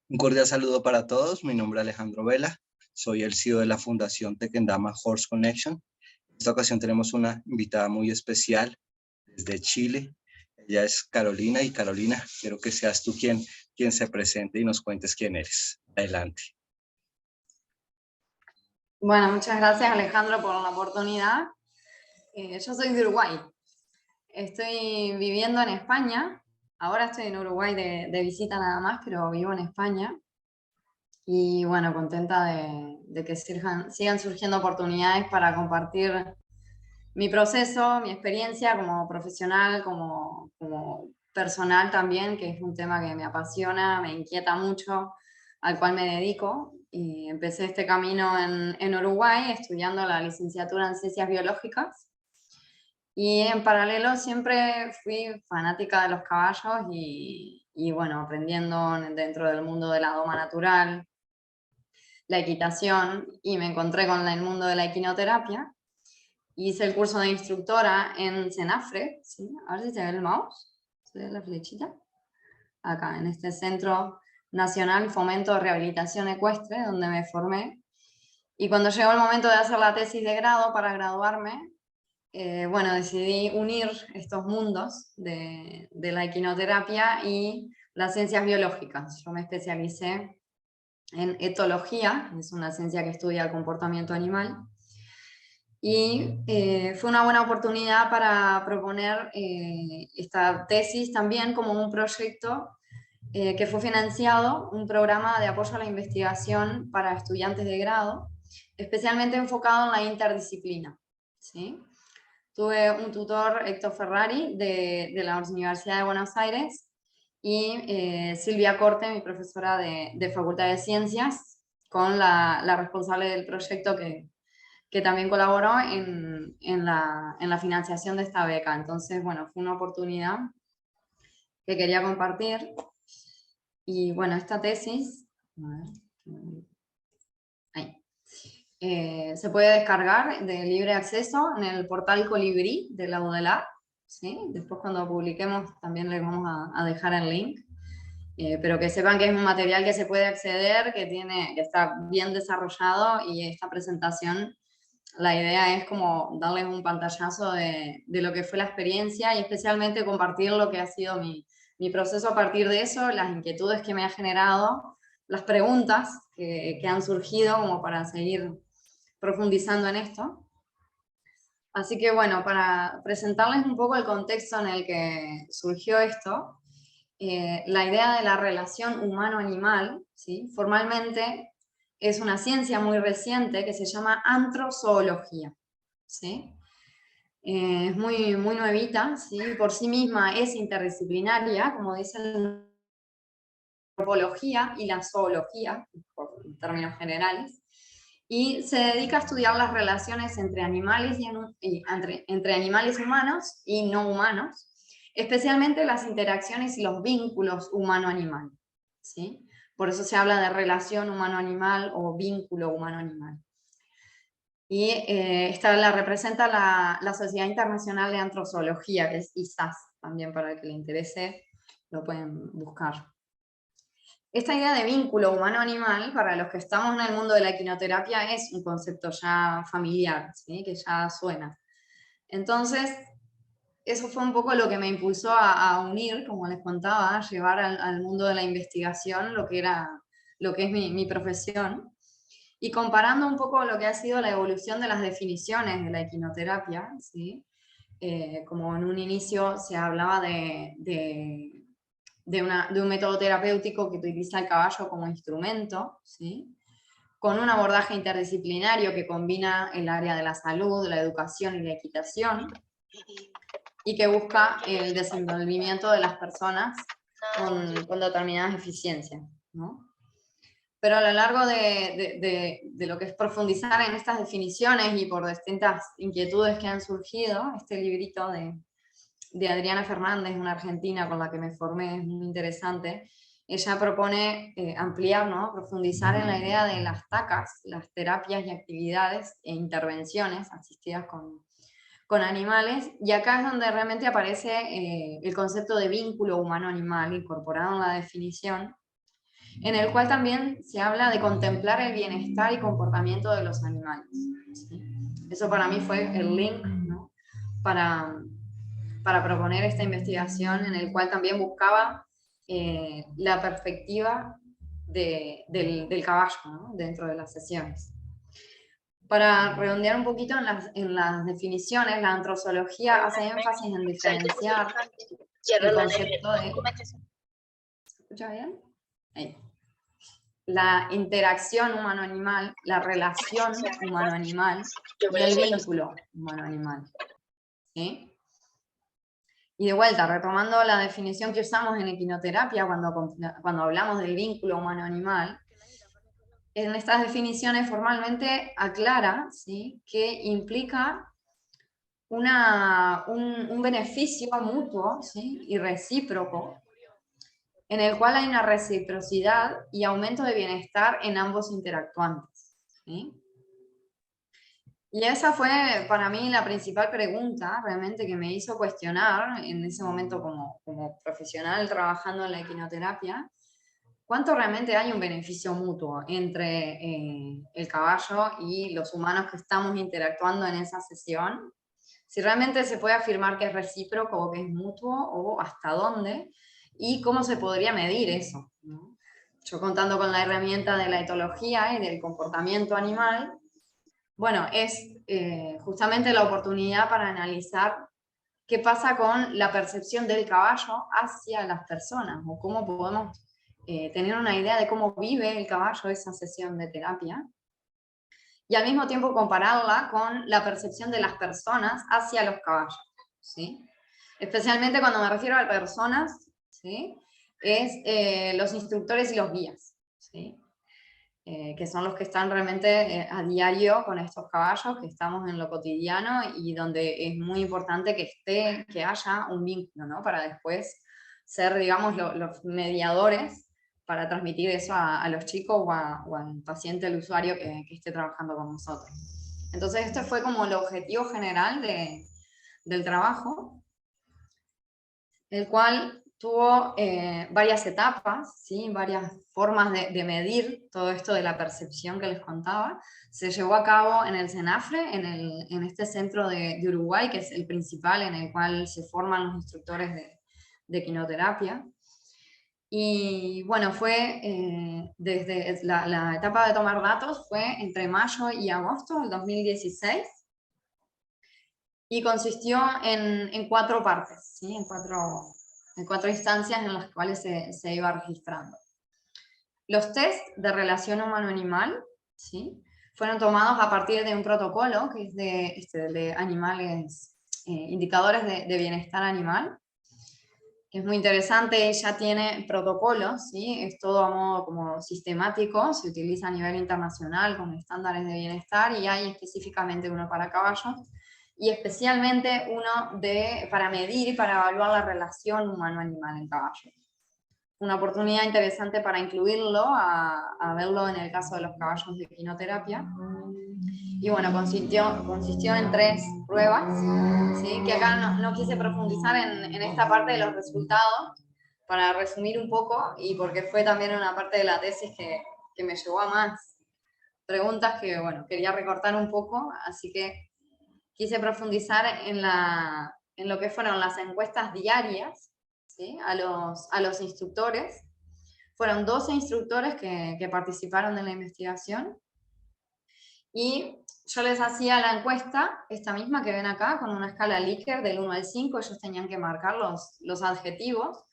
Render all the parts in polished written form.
Un cordial saludo para todos. Mi nombre es Alejandro Vela. Soy el CEO de la Fundación Tequendama Horse Connection. En esta ocasión tenemos una invitada muy especial desde Chile. Ella es Carolina y Carolina, quiero que seas tú quien se presente y nos cuentes quién eres. Adelante. Bueno, muchas gracias Alejandro por la oportunidad. Yo soy de Uruguay. Estoy viviendo en España. Ahora estoy en Uruguay de visita nada más, pero vivo en España. Y bueno, contenta de que sigan surgiendo oportunidades para compartir mi proceso, mi experiencia como profesional, como personal también, que es un tema que me apasiona, me inquieta mucho, al cual me dedico. Y empecé este camino en Uruguay estudiando la licenciatura en Ciencias Biológicas. Y en paralelo siempre fui fanática de los caballos y bueno, aprendiendo dentro del mundo de la doma natural, la equitación, y me encontré con el mundo de la equinoterapia. Hice el curso de instructora en Senafre, ¿sí? A ver si se ve el mouse, se ve la flechita. Acá, en este Centro Nacional Fomento de Rehabilitación Ecuestre, donde me formé. Y cuando llegó el momento de hacer la tesis de grado para graduarme, bueno, decidí unir estos mundos de la equinoterapia y las ciencias biológicas. Yo me especialicé en etología, es una ciencia que estudia el comportamiento animal, y fue una buena oportunidad para proponer esta tesis también como un proyecto que fue financiado, un programa de apoyo a la investigación para estudiantes de grado, especialmente enfocado en la interdisciplina, ¿sí? Tuve un tutor, Héctor Ferrari, de la Universidad de Buenos Aires, y Silvia Corte, mi profesora de Facultad de Ciencias, con la responsable del proyecto que también colaboró en la financiación de esta beca. Entonces, bueno, fue una oportunidad que quería compartir. Y bueno, esta tesis, a ver, ahí, se puede descargar de libre acceso en el portal Colibrí de la UDELAR, ¿sí? Después cuando publiquemos también les vamos a dejar el link. Pero que sepan que es un material que se puede acceder, que está bien desarrollado, y esta presentación, la idea es como darles un pantallazo de lo que fue la experiencia y especialmente compartir lo que ha sido mi proceso a partir de eso, las inquietudes que me ha generado, las preguntas que han surgido como para seguir profundizando en esto. Así que bueno, para presentarles un poco el contexto en el que surgió esto, la idea de la relación humano-animal, ¿sí? Formalmente es una ciencia muy reciente que se llama antrozoología, ¿sí? Es muy nuevita, ¿sí? Por sí misma es interdisciplinaria, como dice la antropología y la zoología, en términos generales, y se dedica a estudiar las relaciones entre animales, entre animales humanos y no humanos, especialmente las interacciones y los vínculos humano-animal, ¿sí? Por eso se habla de relación humano-animal o vínculo humano-animal. Y esta la representa la Sociedad Internacional de Antrozoología, que es ISAS, también para el que le interese lo pueden buscar. Esta idea de vínculo humano-animal, para los que estamos en el mundo de la equinoterapia, es un concepto ya familiar, ¿sí? Que ya suena. Entonces, eso fue un poco lo que me impulsó a unir, como les contaba, a llevar al mundo de la investigación lo que es mi profesión. Y comparando un poco lo que ha sido la evolución de las definiciones de la equinoterapia, ¿sí? Como en un inicio se hablaba de un método terapéutico que utiliza el caballo como instrumento, ¿sí? Con un abordaje interdisciplinario que combina el área de la salud, la educación y la equitación, y que busca el desenvolvimiento de las personas con determinadas deficiencias, ¿no? Pero a lo largo de lo que es profundizar en estas definiciones y por distintas inquietudes que han surgido, este librito de Adriana Fernández, una argentina con la que me formé, es muy interesante. Ella propone ampliar, ¿no? Profundizar en la idea de las TACAs, las terapias y actividades e intervenciones asistidas con animales, y acá es donde realmente aparece el concepto de vínculo humano-animal incorporado en la definición, en el cual también se habla de contemplar el bienestar y comportamiento de los animales. ¿Sí? Eso para mí fue el link, ¿no? para proponer esta investigación, en el cual también buscaba la perspectiva del caballo, ¿no? Dentro de las sesiones. Para redondear un poquito en las definiciones, la antrozoología hace énfasis en diferenciar el concepto de... ¿Se escucha bien? Ahí. La interacción humano-animal, la relación humano-animal y el vínculo humano-animal. ¿Sí? Y de vuelta, retomando la definición que usamos en equinoterapia cuando hablamos del vínculo humano-animal, en estas definiciones formalmente aclara, ¿sí?, que implica un beneficio mutuo, ¿sí?, y recíproco, en el cual hay una reciprocidad y aumento de bienestar en ambos interactuantes. ¿Sí? Y esa fue para mí la principal pregunta realmente que me hizo cuestionar en ese momento como profesional trabajando en la equinoterapia, ¿cuánto realmente hay un beneficio mutuo entre el caballo y los humanos que estamos interactuando en esa sesión? Si realmente se puede afirmar que es recíproco o que es mutuo, o hasta dónde, y cómo se podría medir eso, ¿no? Yo, contando con la herramienta de la etología y del comportamiento animal, bueno, es justamente la oportunidad para analizar qué pasa con la percepción del caballo hacia las personas, o cómo podemos tener una idea de cómo vive el caballo esa sesión de terapia, y al mismo tiempo compararla con la percepción de las personas hacia los caballos, ¿sí? Especialmente cuando me refiero a personas, ¿sí?, es los instructores y los guías, ¿sí?, que son los que están realmente a diario con estos caballos, que estamos en lo cotidiano y donde es muy importante que haya un vínculo, ¿no?, para después ser, digamos, los mediadores para transmitir eso a los chicos o al paciente, al usuario que esté trabajando con nosotros. Entonces este fue como el objetivo general del trabajo, el cual tuvo varias etapas, ¿sí?, varias formas de medir todo esto de la percepción que les contaba. Se llevó a cabo en el CENAFRE, en este centro de Uruguay, que es el principal en el cual se forman los instructores de equinoterapia. Y bueno, fue desde la etapa de tomar datos fue entre mayo y agosto del 2016, y consistió en 4 partes, ¿sí?, en cuatro instancias en las cuales se iba registrando. Los test de relación humano-animal, ¿sí?, fueron tomados a partir de un protocolo que es de animales, indicadores de bienestar animal, que es muy interesante. Ya tiene protocolos, ¿sí?, es todo a modo como sistemático, se utiliza a nivel internacional con estándares de bienestar, y hay específicamente uno para caballos, y especialmente uno para medir y para evaluar la relación humano-animal en caballos. Una oportunidad interesante para incluirlo, a verlo en el caso de los caballos de equinoterapia. Y bueno, consistió en 3 pruebas, ¿sí?, que acá no quise profundizar en esta parte de los resultados, para resumir un poco, y porque fue también una parte de la tesis que me llevó a más preguntas que, bueno, quería recortar un poco, así que quise profundizar en lo que fueron las encuestas diarias, ¿sí?, a los instructores. Fueron 12 instructores que participaron en la investigación, y yo les hacía la encuesta, esta misma que ven acá, con una escala Likert del 1 al 5, ellos tenían que marcar los adjetivos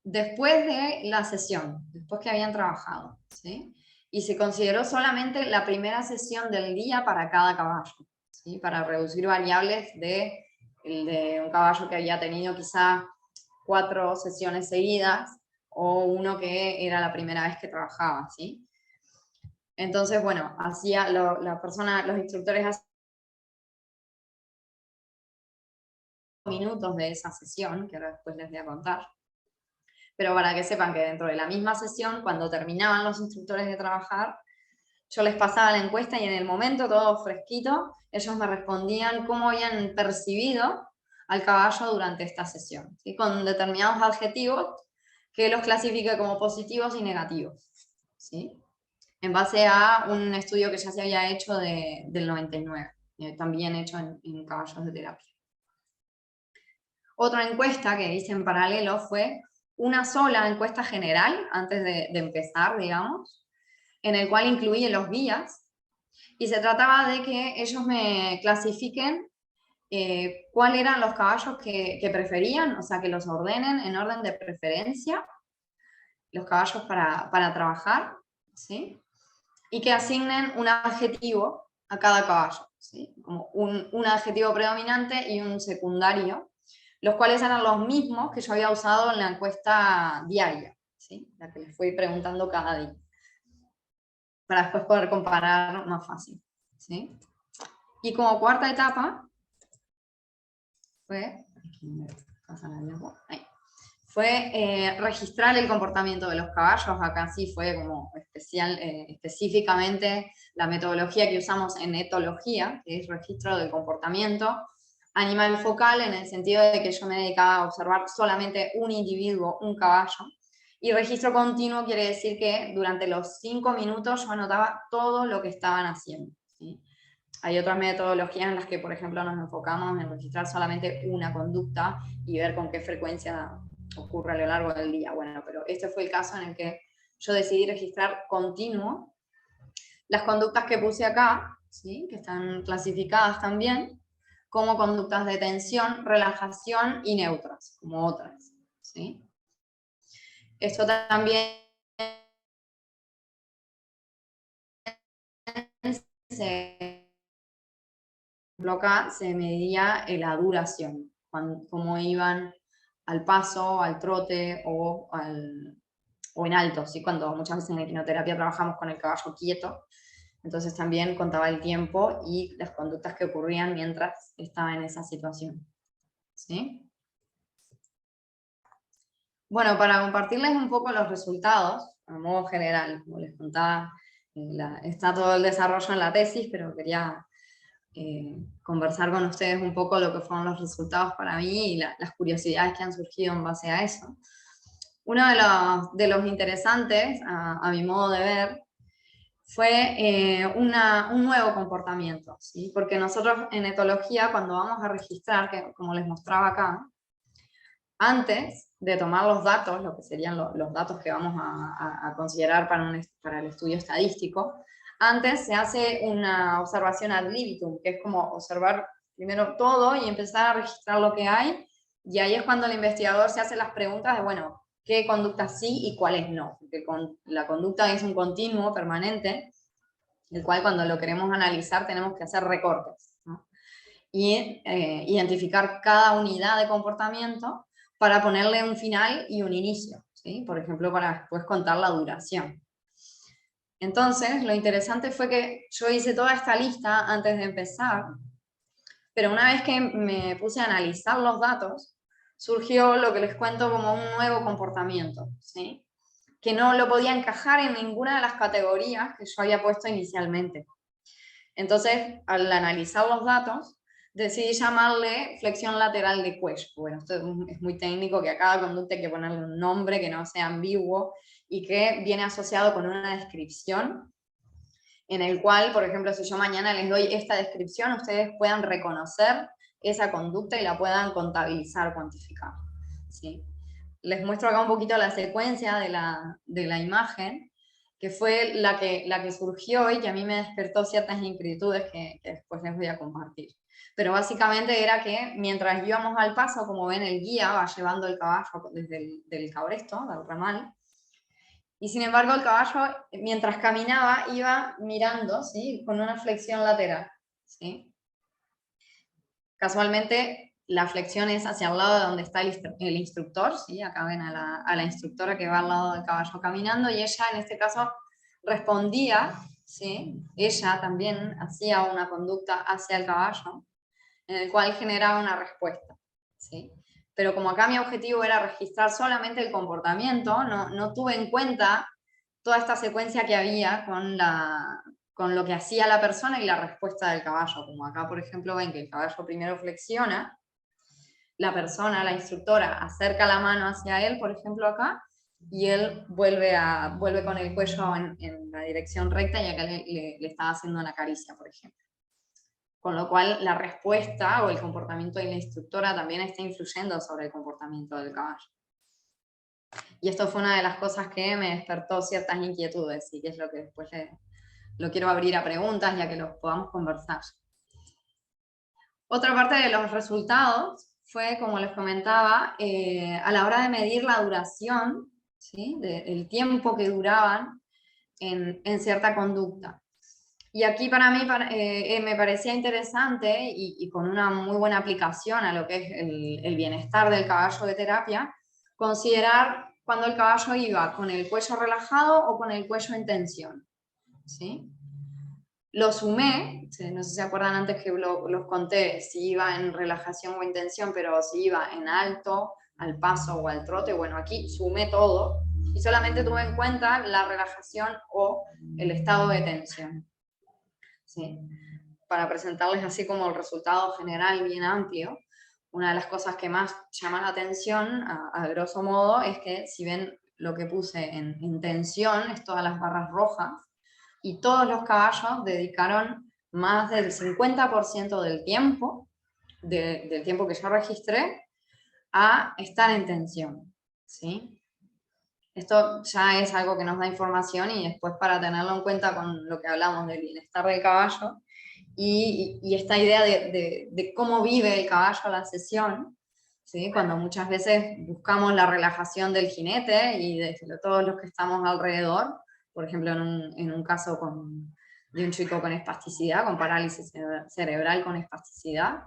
después de la sesión, después que habían trabajado, ¿sí? Y se consideró solamente la primera sesión del día para cada caballo, ¿sí?, para reducir variables de un caballo que había tenido quizá 4 sesiones seguidas, o uno que era la primera vez que trabajaba, ¿sí? Entonces, bueno, los instructores hacían minutos de esa sesión, que ahora después les voy a contar, pero para que sepan que dentro de la misma sesión, cuando terminaban los instructores de trabajar, yo les pasaba la encuesta, y en el momento, todo fresquito, ellos me respondían cómo habían percibido al caballo durante esta sesión, ¿sí?, con determinados adjetivos que los clasifique como positivos y negativos, ¿sí? En base a un estudio que ya se había hecho del 99, también hecho en caballos de terapia. Otra encuesta que hice en paralelo fue una sola encuesta general, antes de empezar, digamos, en el cual incluí los guías, y se trataba de que ellos me clasifiquen cuáles eran los caballos que preferían, o sea, que los ordenen en orden de preferencia, los caballos para trabajar, ¿sí? Y que asignen un adjetivo a cada caballo, ¿sí? Como un adjetivo predominante y un secundario, los cuales eran los mismos que yo había usado en la encuesta diaria, ¿sí? La que les fui preguntando cada día, para después poder comparar más fácil, ¿sí? Y como cuarta etapa fue, registrar el comportamiento de los caballos. Acá sí fue como específicamente la metodología que usamos en etología, que es registro del comportamiento animal focal, en el sentido de que yo me dedicaba a observar solamente un individuo, un caballo, y registro continuo quiere decir que durante los 5 minutos yo anotaba todo lo que estaban haciendo, ¿sí? Hay otras metodologías en las que, por ejemplo, nos enfocamos en registrar solamente una conducta y ver con qué frecuencia ocurre a lo largo del día. Bueno, pero este fue el caso en el que yo decidí registrar continuo las conductas que puse acá, ¿sí? Que están clasificadas también como conductas de tensión, relajación y neutras, como otras, ¿sí? Esto también acá se medía la duración, cómo iban al paso, al trote o en alto, ¿sí? Cuando muchas veces en equinoterapia trabajamos con el caballo quieto, entonces también contaba el tiempo y las conductas que ocurrían mientras estaba en esa situación, ¿sí? Bueno, para compartirles un poco los resultados, a modo general, como les contaba, está todo el desarrollo en la tesis, pero quería conversar con ustedes un poco lo que fueron los resultados para mí y las curiosidades que han surgido en base a eso. Uno de los interesantes, a mi modo de ver, fue un nuevo comportamiento, ¿sí? Porque nosotros en etología, cuando vamos a registrar, que como les mostraba acá, antes de tomar los datos, lo que serían los datos que vamos a considerar para el estudio estadístico, antes se hace una observación ad libitum, que es como observar primero todo y empezar a registrar lo que hay, y ahí es cuando el investigador se hace las preguntas de, bueno, qué conductas sí y cuáles no, porque la conducta es un continuo permanente, el cual cuando lo queremos analizar tenemos que hacer recortes, ¿no? Y identificar cada unidad de comportamiento para ponerle un final y un inicio, ¿sí? Por ejemplo, para después contar la duración. Entonces, lo interesante fue que yo hice toda esta lista antes de empezar, pero una vez que me puse a analizar los datos, surgió lo que les cuento como un nuevo comportamiento, ¿sí? Que no lo podía encajar en ninguna de las categorías que yo había puesto inicialmente. Entonces, al analizar los datos, decidí llamarle flexión lateral de cuello. Bueno, esto es muy técnico, que a cada conducta hay que ponerle un nombre que no sea ambiguo y que viene asociado con una descripción en el cual, por ejemplo, si yo mañana les doy esta descripción, ustedes puedan reconocer esa conducta y la puedan contabilizar, cuantificar, ¿sí? Les muestro acá un poquito la secuencia de la imagen, que fue la que surgió y que a mí me despertó ciertas inquietudes que después les voy a compartir. Pero básicamente era que mientras íbamos al paso, como ven, el guía va llevando el caballo desde el cabresto, del ramal, y sin embargo el caballo, mientras caminaba, iba mirando, ¿sí? Con una flexión lateral, ¿sí? Casualmente, la flexión es hacia el lado de donde está el instructor, ¿sí? Acá ven a la instructora que va al lado del caballo caminando, y ella en este caso respondía, ¿sí? Ella también hacía una conducta hacia el caballo, en el cual generaba una respuesta, ¿sí? Pero como acá mi objetivo era registrar solamente el comportamiento, no tuve en cuenta toda esta secuencia que había con lo que hacía la persona y la respuesta del caballo. Como acá, por ejemplo, ven que el caballo primero flexiona, la persona, la instructora, acerca la mano hacia él, por ejemplo acá, y él vuelve con el cuello en la dirección recta y acá le estaba haciendo una caricia, por ejemplo. Con lo cual la respuesta o el comportamiento de la instructora también está influyendo sobre el comportamiento del caballo. Y esto fue una de las cosas que me despertó ciertas inquietudes y que es lo que después lo quiero abrir a preguntas ya que los podamos conversar. Otra parte de los resultados fue, como les comentaba, a la hora de medir la duración, ¿sí? El tiempo que duraban en cierta conducta. Y aquí para mí me parecía interesante y con una muy buena aplicación a lo que es el bienestar del caballo de terapia, considerar cuando el caballo iba con el cuello relajado o con el cuello en tensión, ¿sí? Lo sumé, no sé si se acuerdan antes que los conté, si iba en relajación o en tensión, pero si iba en alto, al paso o al trote, bueno, aquí sumé todo y solamente tuve en cuenta la relajación o el estado de tensión. ¿Sí? Para presentarles así como el resultado general bien amplio, una de las cosas que más llama la atención, a grosso modo, es que si ven lo que puse en tensión, es todas las barras rojas, y todos los caballos dedicaron más del 50% del tiempo, del tiempo que yo registré, a estar en tensión, ¿sí? Esto ya es algo que nos da información y después para tenerlo en cuenta con lo que hablamos del bienestar del caballo y esta idea de cómo vive el caballo la sesión, ¿sí? Cuando muchas veces buscamos la relajación del jinete y de todos los que estamos alrededor, por ejemplo en un caso de un chico con espasticidad, con parálisis cerebral con espasticidad,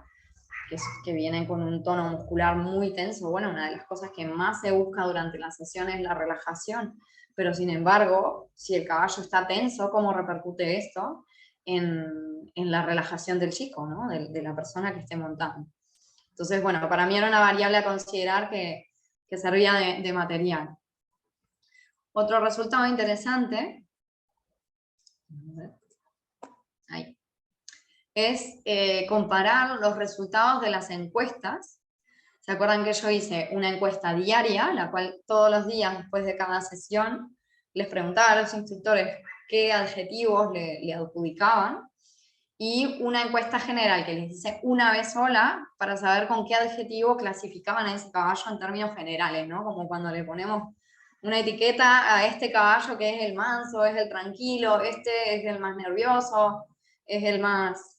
que vienen con un tono muscular muy tenso. Bueno, una de las cosas que más se busca durante la sesión es la relajación, pero sin embargo, si el caballo está tenso, ¿cómo repercute esto en la relajación del chico, ¿no? de la persona que esté montando? Entonces, bueno, para mí era una variable a considerar que servía de material. Otro resultado interesante, ahí, es comparar los resultados de las encuestas. ¿Se acuerdan que yo hice una encuesta diaria, la cual todos los días después de cada sesión les preguntaba a los instructores qué adjetivos le adjudicaban? Y una encuesta general que les hice una vez sola para saber con qué adjetivo clasificaban a ese caballo en términos generales, ¿no? Como cuando le ponemos una etiqueta a este caballo que es el manso, es el tranquilo, este es el más nervioso, es el más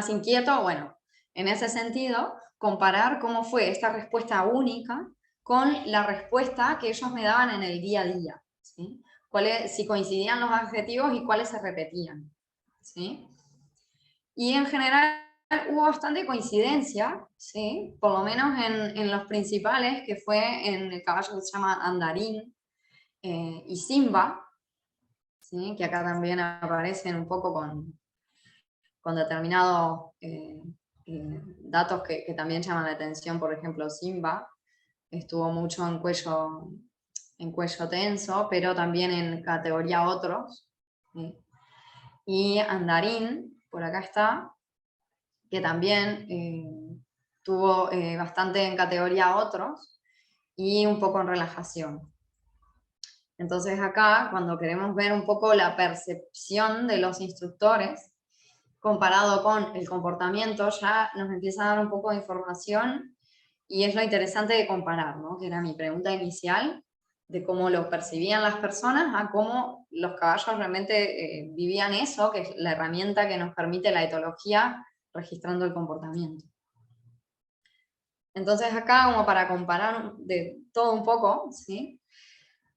inquieto. Bueno, en ese sentido, comparar cómo fue esta respuesta única con la respuesta que ellos me daban en el día a día, ¿sí? Si coincidían los adjetivos y cuáles se repetían, ¿sí? Y en general hubo bastante coincidencia, ¿sí? Por lo menos en los principales, que fue en el caballo que se llama Andarín y Simba, ¿sí? Que acá también aparecen un poco con determinados datos que también llaman la atención. Por ejemplo, Simba estuvo mucho en cuello tenso, pero también en categoría otros, ¿sí? Y Andarín, por acá está, que también tuvo bastante en categoría otros y un poco en relajación. Entonces acá, cuando queremos ver un poco la percepción de los instructores comparado con el comportamiento, ya nos empieza a dar un poco de información y es lo interesante de comparar, ¿no? Que era mi pregunta inicial, de cómo lo percibían las personas a cómo los caballos realmente vivían eso, que es la herramienta que nos permite la etología registrando el comportamiento. Entonces acá, como para comparar de todo un poco, ¿sí?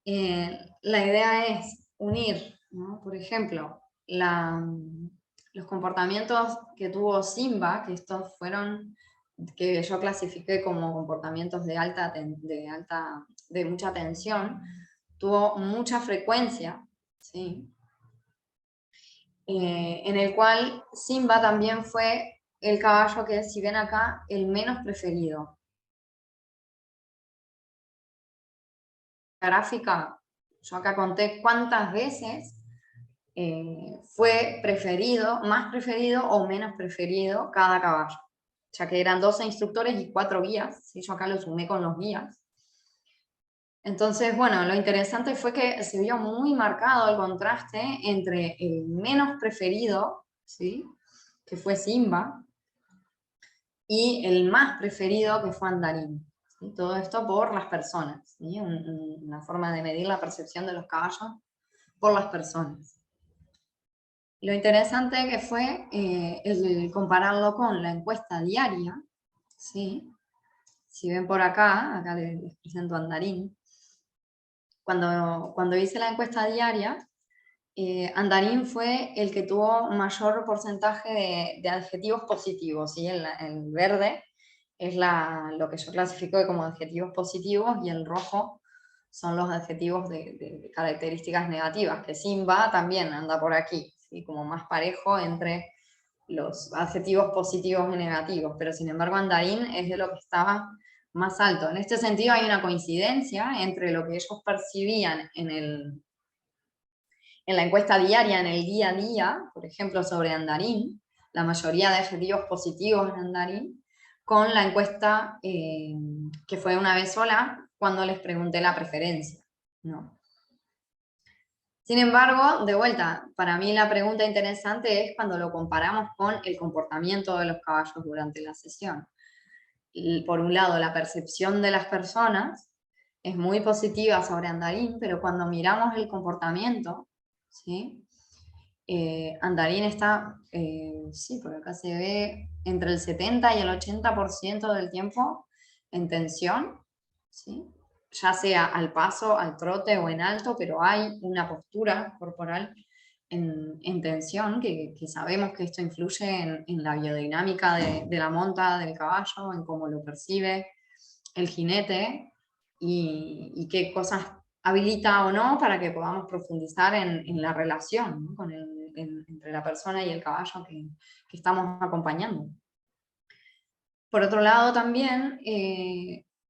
La idea es unir, ¿no? Por ejemplo, los comportamientos que tuvo Simba, que estos fueron, que yo clasifiqué como comportamientos de mucha tensión, tuvo mucha frecuencia, ¿sí? En el cual Simba también fue el caballo que, si ven acá, el menos preferido. La gráfica, yo acá conté cuántas veces fue preferido, más preferido o menos preferido cada caballo, ya que eran 12 instructores y 4 guías, ¿sí? Yo acá lo sumé con los guías. Entonces, bueno, lo interesante fue que se vio muy marcado el contraste entre el menos preferido, ¿sí?, que fue Simba, y el más preferido, que fue Andarín. ¿Sí? Todo esto por las personas, ¿sí? Una forma de medir la percepción de los caballos por las personas. Lo interesante que fue el compararlo con la encuesta diaria, ¿sí? Si ven por acá les presento Andarín. Cuando hice la encuesta diaria, Andarín fue el que tuvo mayor porcentaje de adjetivos positivos, ¿sí? El verde es lo que yo clasifico como adjetivos positivos y el rojo son los adjetivos de características negativas, que Simba también anda por aquí, ¿sí?, como más parejo entre los adjetivos positivos y negativos, pero sin embargo Andarín es de lo que estaba más alto. En este sentido hay una coincidencia entre lo que ellos percibían en la encuesta diaria, en el día a día, por ejemplo, sobre Andarín, la mayoría de adjetivos positivos en Andarín, con la encuesta que fue una vez sola, cuando les pregunté la preferencia, ¿no? Sin embargo, de vuelta, para mí la pregunta interesante es cuando lo comparamos con el comportamiento de los caballos durante la sesión. Y por un lado, la percepción de las personas es muy positiva sobre Andarín, pero cuando miramos el comportamiento, ¿sí?, Andarín está, sí, por acá se ve entre el 70 y el 80% del tiempo en tensión, ¿sí?, ya sea al paso, al trote o en alto, pero hay una postura corporal en tensión, que sabemos que esto influye en la biodinámica de la monta del caballo, en cómo lo percibe el jinete y qué cosas habilita o no para que podamos profundizar en la relación, ¿no?, entre la persona y el caballo que estamos acompañando. Por otro lado, también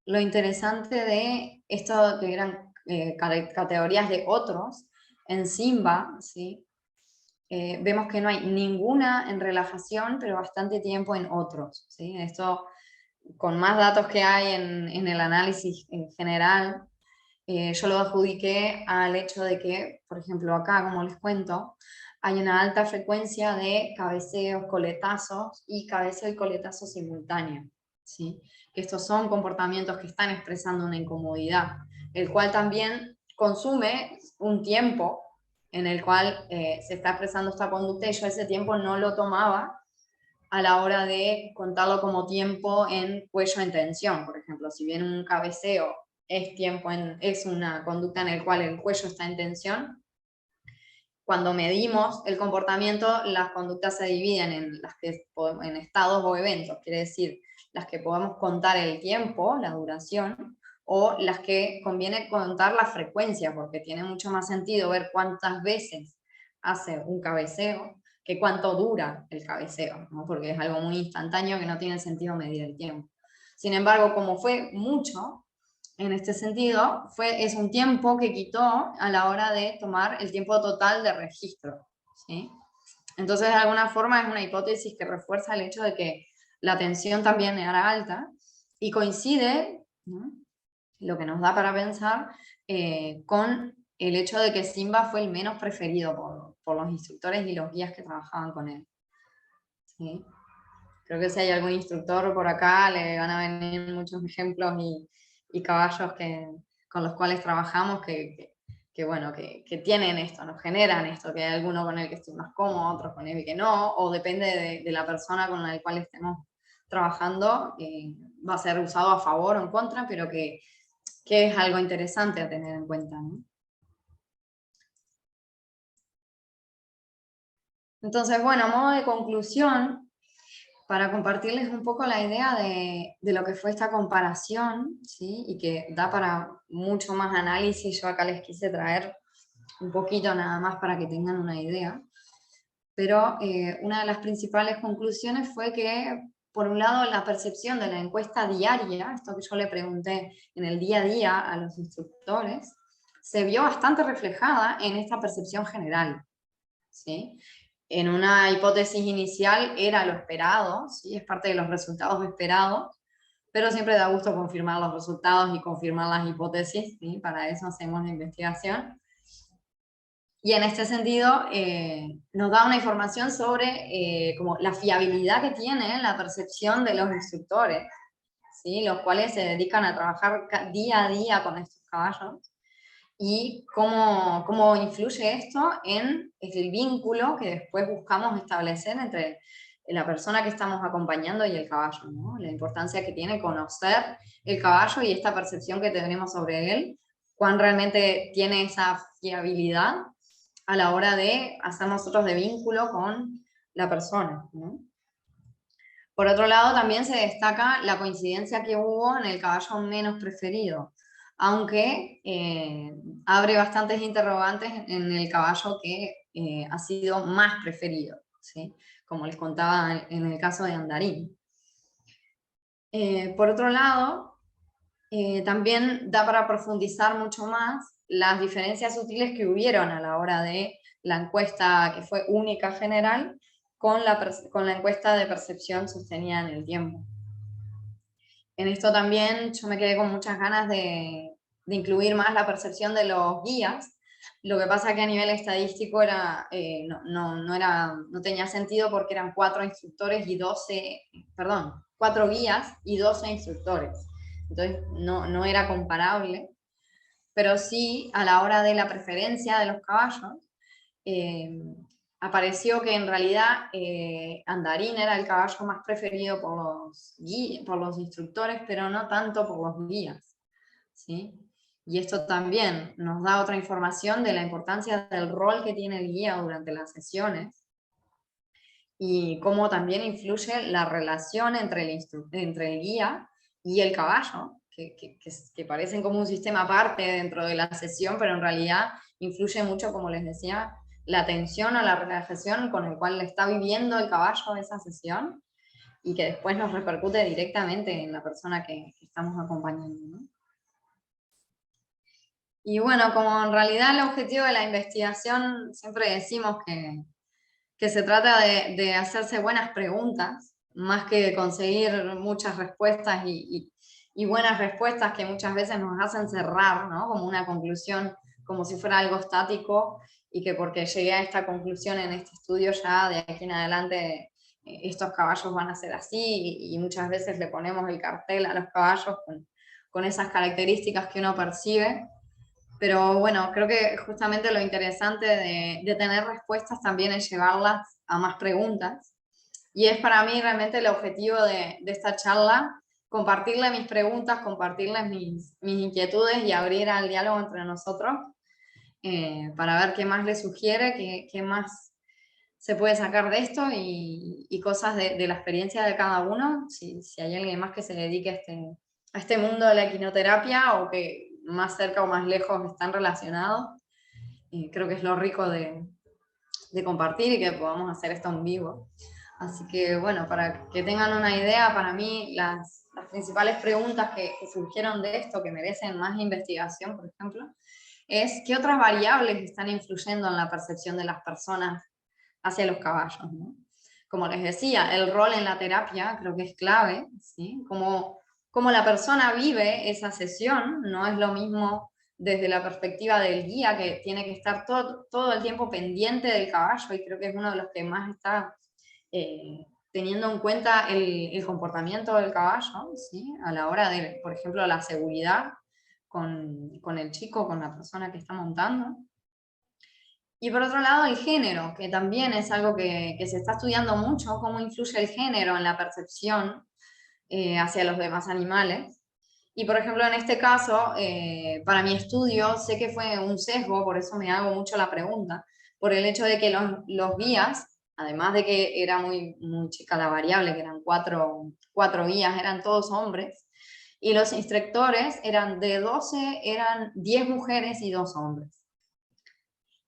lo interesante de esto que eran categorías de otros, en Simba, ¿sí?, vemos que no hay ninguna en relajación, pero bastante tiempo en otros, ¿sí? Esto, con más datos que hay en el análisis en general, yo lo adjudiqué al hecho de que, por ejemplo, acá, como les cuento, hay una alta frecuencia de cabeceos, coletazos y cabeceo y coletazo simultáneo, ¿sí? Que estos son comportamientos que están expresando una incomodidad, el cual también consume un tiempo en el cual se está expresando esta conducta, y yo ese tiempo no lo tomaba a la hora de contarlo como tiempo en cuello en tensión. Por ejemplo, si bien un cabeceo es una conducta en la cual el cuello está en tensión, cuando medimos el comportamiento, las conductas se dividen en estados o eventos, quiere decir, las que podemos contar el tiempo, la duración, o las que conviene contar la frecuencia, porque tiene mucho más sentido ver cuántas veces hace un cabeceo que cuánto dura el cabeceo, ¿no?, porque es algo muy instantáneo que no tiene sentido medir el tiempo. Sin embargo, como fue mucho, en este sentido, es un tiempo que quitó a la hora de tomar el tiempo total de registro, ¿sí? Entonces, de alguna forma, es una hipótesis que refuerza el hecho de que la tensión también era alta y coincide, ¿no?, lo que nos da para pensar con el hecho de que Simba fue el menos preferido por los instructores y los guías que trabajaban con él, ¿sí? Creo que si hay algún instructor por acá, le van a venir muchos ejemplos y caballos con los cuales trabajamos bueno, que tienen esto, nos generan esto, que hay alguno con el que estoy más cómodo, otros con el que no, o depende de la persona con la cual estemos trabajando, va a ser usado a favor o en contra, pero que es algo interesante a tener en cuenta, ¿no? Entonces, bueno, a modo de conclusión, para compartirles un poco la idea de lo que fue esta comparación, ¿sí?, y que da para mucho más análisis, yo acá les quise traer un poquito nada más para que tengan una idea, pero una de las principales conclusiones fue que, por un lado, la percepción de la encuesta diaria, esto que yo le pregunté en el día a día a los instructores, se vio bastante reflejada en esta percepción general, ¿sí? En una hipótesis inicial era lo esperado, ¿sí?, es parte de los resultados esperados, pero siempre da gusto confirmar los resultados y confirmar las hipótesis, ¿sí? Para eso hacemos la investigación. Y en este sentido nos da una información sobre como la fiabilidad que tiene la percepción de los instructores, ¿sí? Los cuales se dedican a trabajar día a día con estos caballos, y cómo influye esto en el vínculo que después buscamos establecer entre la persona que estamos acompañando y el caballo, ¿no? La importancia que tiene conocer el caballo y esta percepción que tenemos sobre él, cuán realmente tiene esa fiabilidad a la hora de hacer nosotros de vínculo con la persona, ¿no? Por otro lado, también se destaca la coincidencia que hubo en el caballo menos preferido, aunque abre bastantes interrogantes en el caballo que ha sido más preferido, ¿sí? Como les contaba en el caso de Andarín. Por otro lado, también da para profundizar mucho más las diferencias sutiles que hubieron a la hora de la encuesta que fue única general con la encuesta de percepción sostenida en el tiempo. En esto también yo me quedé con muchas ganas de incluir más la percepción de los guías. Lo que pasa que a nivel estadístico no tenía sentido porque eran 4 instructores y 4 guías y 12 instructores. Entonces no era comparable, pero sí a la hora de la preferencia de los caballos, apareció que en realidad Andarín era el caballo más preferido por los instructores, pero no tanto por los guías, ¿sí? Y esto también nos da otra información de la importancia del rol que tiene el guía durante las sesiones y cómo también influye la relación entre el guía y el caballo, que parecen como un sistema aparte dentro de la sesión, pero en realidad influye mucho, como les decía, la atención a la relajación con el cual está viviendo el caballo esa sesión y que después nos repercute directamente en la persona que estamos acompañando, ¿no? Y bueno, como en realidad el objetivo de la investigación, siempre decimos que se trata de hacerse buenas preguntas, más que de conseguir muchas respuestas y buenas respuestas que muchas veces nos hacen cerrar, ¿no? Como una conclusión, como si fuera algo estático, y que porque llegué a esta conclusión en este estudio ya de aquí en adelante estos caballos van a ser así, y muchas veces le ponemos el cartel a los caballos con esas características que uno percibe. Pero bueno, creo que justamente lo interesante de tener respuestas también es llevarlas a más preguntas. Y es para mí realmente el objetivo de esta charla, compartirle mis preguntas, compartirles mis inquietudes y abrir al diálogo entre nosotros para ver qué más les sugiere, qué más se puede sacar de esto y cosas de la experiencia de cada uno. Si hay alguien más que se dedique a este mundo de la equinoterapia o que más cerca o más lejos están relacionados, creo que es lo rico de compartir y que podamos hacer esto en vivo. Así que bueno, para que tengan una idea, para mí las principales preguntas que surgieron de esto, que merecen más investigación, por ejemplo, es qué otras variables están influyendo en la percepción de las personas hacia los caballos, ¿no? Como les decía, el rol en la terapia creo que es clave, ¿sí? Como la persona vive esa sesión, no es lo mismo desde la perspectiva del guía, que tiene que estar todo el tiempo pendiente del caballo, y creo que es uno de los que más está teniendo en cuenta el comportamiento del caballo, ¿sí? A la hora de, por ejemplo, la seguridad con el chico, con la persona que está montando. Y por otro lado, el género, que también es algo que se está estudiando mucho, cómo influye el género en la percepción hacia los demás animales. Y por ejemplo, en este caso, para mi estudio, sé que fue un sesgo, por eso me hago mucho la pregunta, por el hecho de que los guías, además de que era muy chica la variable, que eran cuatro guías, eran todos hombres, y los instructores eran de 12, eran 10 mujeres y 2 hombres.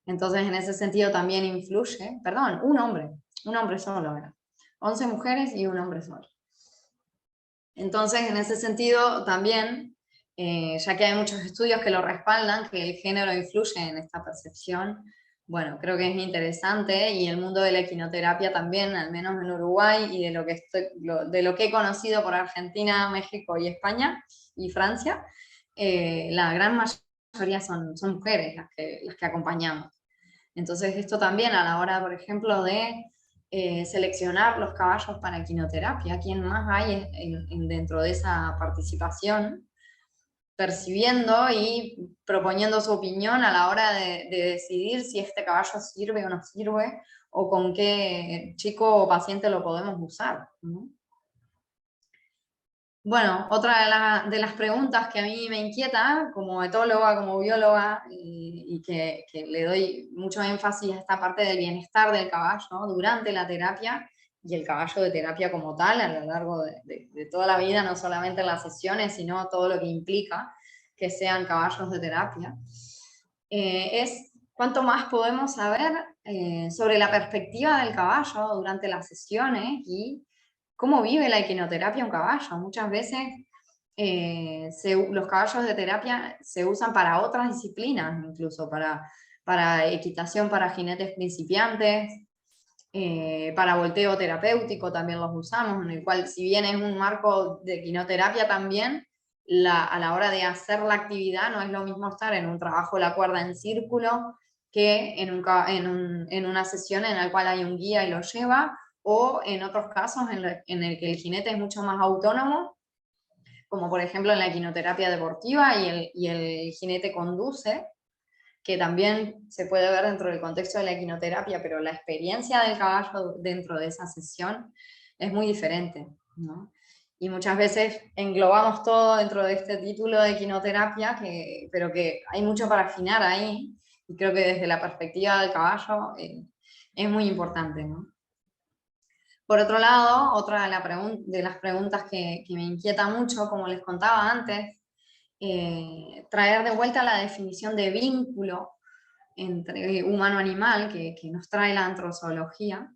Entonces, en ese sentido también influye, perdón, un hombre solo era, 11 mujeres y un hombre solo. Entonces, en ese sentido también, ya que hay muchos estudios que lo respaldan, que el género influye en esta percepción, bueno, creo que es interesante y el mundo de la equinoterapia también, al menos en Uruguay y de de lo que he conocido por Argentina, México y España y Francia, la gran mayoría son mujeres las que acompañamos. Entonces esto también a la hora, por ejemplo, de seleccionar los caballos para equinoterapia, ¿quién más hay dentro de esa participación? Percibiendo y proponiendo su opinión a la hora de decidir si este caballo sirve o no sirve, o con qué chico o paciente lo podemos usar, ¿no? Bueno, otra de las preguntas que a mí me inquieta como etóloga, como bióloga, y que le doy mucho énfasis a esta parte del bienestar del caballo, ¿no?, durante la terapia, y el caballo de terapia como tal, a lo largo de toda la vida, no solamente en las sesiones, sino todo lo que implica que sean caballos de terapia, es cuánto más podemos saber sobre la perspectiva del caballo durante las sesiones y cómo vive la equinoterapia un caballo. Muchas veces los caballos de terapia se usan para otras disciplinas, incluso para equitación para jinetes principiantes, para volteo terapéutico también los usamos, en el cual, si bien es un marco de equinoterapia también, a la hora de hacer la actividad no es lo mismo estar en un trabajo de la cuerda en círculo que en una sesión en la cual hay un guía y lo lleva, o en otros casos en el que el jinete es mucho más autónomo, como por ejemplo en la equinoterapia deportiva y el jinete conduce, que también se puede ver dentro del contexto de la equinoterapia, pero la experiencia del caballo dentro de esa sesión es muy diferente, ¿no? Y muchas veces englobamos todo dentro de este título de equinoterapia, pero que hay mucho para afinar ahí, y creo que desde la perspectiva del caballo es muy importante, ¿no? Por otro lado, otra de las preguntas que me inquieta mucho, como les contaba antes, traer de vuelta la definición de vínculo entre humano-animal que nos trae la antrozoología,